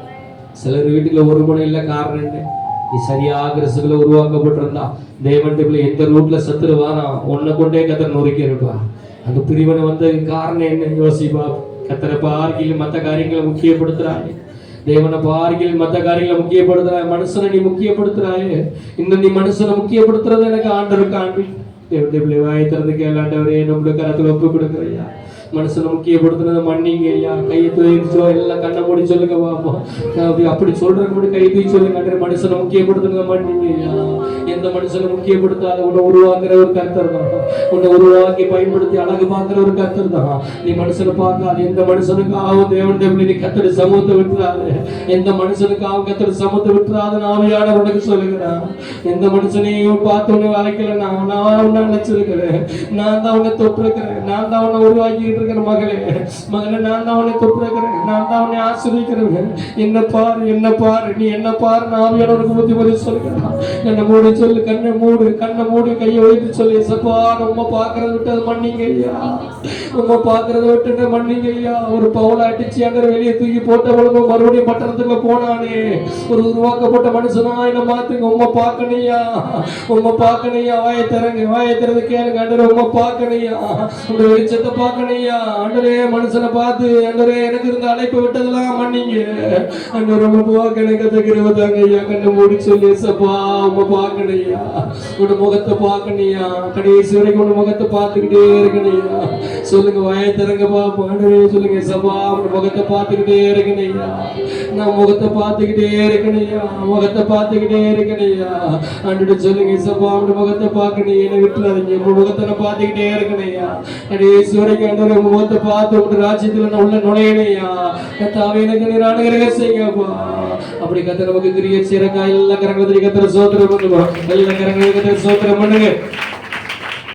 சிலர் வீட்டுக்குள்ள ஒரு மணி இல்ல. காரணம் என்ன? நீ சரியாக கிறிஸ்துக்குள்ள உருவாக்கப்பட்டிருந்தா தேவன் எந்த ரூட்ல சத்துருவானா உன்னை கொண்டே கத்தர் நொறுக்கி இருப்பா. அந்த பிரிவினை வந்த காரணம் என்ன யோசிப்பா. கத்தரை பார்க்கையில் மற்ற காரியங்களை முக்கியப்படுத்துறாங்க, தேவனை பார்க்கையில் மற்ற காரியங்களை முக்கியப்படுத்துறாங்க, மனுஷனை நீ முக்கியப்படுத்துறாயே. இன்னும் நீ மனுஷனை முக்கியப்படுத்துறது எனக்கு ஆண்டவர் காண்பி. தேவனுடைய வாயை திறந்து கேளாண்டவரே, நம்மளுடைய கரத்துல ஒப்பு கொடுக்குறையா. மனுஷனை முக்கியப்படுத்துனதை மன்னிங்க ஐயா. கையை தூக்கிச்சோ, எல்லாம் கண்ணை மூடி சொல்லுங்க பாப்போம். அப்படி சொல்றதுக்கு முன்னாடி கை தூக்கி சொல்லுங்க. மனுஷனை முக்கியப்படுத்துனதை மன்னிங்க ஐயா. எந்த மனுஷனை முக்கியப்படுத்தாத உன்னை உருவாக்குற ஒரு கர்த்தர் தான். உன்னை உருவாக்கி பயன்படுத்தி அழகு பார்க்கிற ஒரு கர்த்தர் தான். நீ மனுஷனை பார்க்காது. எந்த மனுஷனுக்காகவும் தேவனுடைய பிள்ளை நீ கர்த்தருடைய சமூகத்தை விட்டுறாது. எந்த மனுஷனுக்காகவும் கர்த்தருடைய சமூகத்தை விட்டுறாது. ஆவியானவர் உனக்கு சொல்லுகிறான். எந்த மனுஷனையும் பார்த்து உன்னை அழைக்கல. நான் உன்னை நினைச்சிருக்கிறேன். நான் தான் உன்னை தொட்டிருக்கிறேன். நான் தான் உன்னை உருவாக்கிட்டு இருக்கிறேன். மகளே மகளே, நான் தான் உன்னை தொட்டிருக்கிறேன். நான் தான் உன்னை ஆசீர்வதிக்கிறேன். என்ன பாரு, என்ன பாரு, நீ என்ன பாரு. ஆவியானவருக்கு புத்திமதி சொல்லுகிறான். கண்ணை மூடி சொல்லு, கண்ணை மூடி கையை வைத்து சொல்லு, இயேசப்பா உம்மை பார்க்கறத விட்டு அது மன்னிங்க ஐயா, உம்மை பார்க்கறத விட்டு மன்னிங்க ஐயா. ஒரு பவுல அடிச்சு அங்க வெளியே தூக்கி போட்ட பொழுது மறுபடியும் பட்டணத்துக்கு போனானே, ஒரு உருவாக்கப்பட்ட மனுஷனா என்ன மாத்துங்க. உம்மை பார்க்கணையா, உம்மை பார்க்கணையா. வாயை திறந்து கேளுங்க. ஆண்டவரே உம்மை பார்க்கணையா, உங்க வெளிச்சத்தை பார்க்கணையா. ஆண்டவரே மனுஷனை பார்த்து ஆண்டவரே எனக்கு இருந்த அழைப்பு விட்டதெல்லாம் மன்னிங்க. ஆண்டவரே உம்மை பார்க்கணும் கத்துக்கிறவதாங்க ஐயா. கண்ணை மூடி சொல்லி இயேசப்பா உம்மை பார்க்கணையா, உன்னோட முகத்தை பார்க்கணையா. கடைசி வரைக்கும் உன்னோட முகத்தை பார்த்துக்கிட்டே இருக்கணையா. சொல்லுங்க, வாயை திறங்க பாப்போம். ஆண்டவரே சொல்லுங்க, இயேசப்பா உன்னோட முகத்தை பார்த்துக்கிட்டே இருக்கணையா. நான் முகத்தை பார்த்துக்கிட்டே இருக்கணையா, முகத்தை பார்த்துக்கிட்டே இருக்கணையா. ஆண்டவரே சொல்லுங்க, இயேசப்பா உன்னோட முகத்தை பார்க்கணும், என்னை விட்டுறாதீங்க. உங்க முகத்தை நான் பார்த்துக்கிட்டே இருக்கணையா. கடைசி வரைக்கும் ஆண்டவரே உங்க முகத்தை பார்த்து உங்க ராஜ்யத்துல நான் உள்ள நுழையணையா. கர்த்தாவே எனக்கு நீர் அனுகிரகம் செய்யுங்கப்பா. அப்படி கர்த்தர் நமக்கு கிரியை செய்யறக்கா எல்லா கரங்களை கர்த்தர் சோத்திரம் பண்ணுவோம். எல்லா கரங்களை கர்த்தர் சோத்திரம் பண்ணுங்க.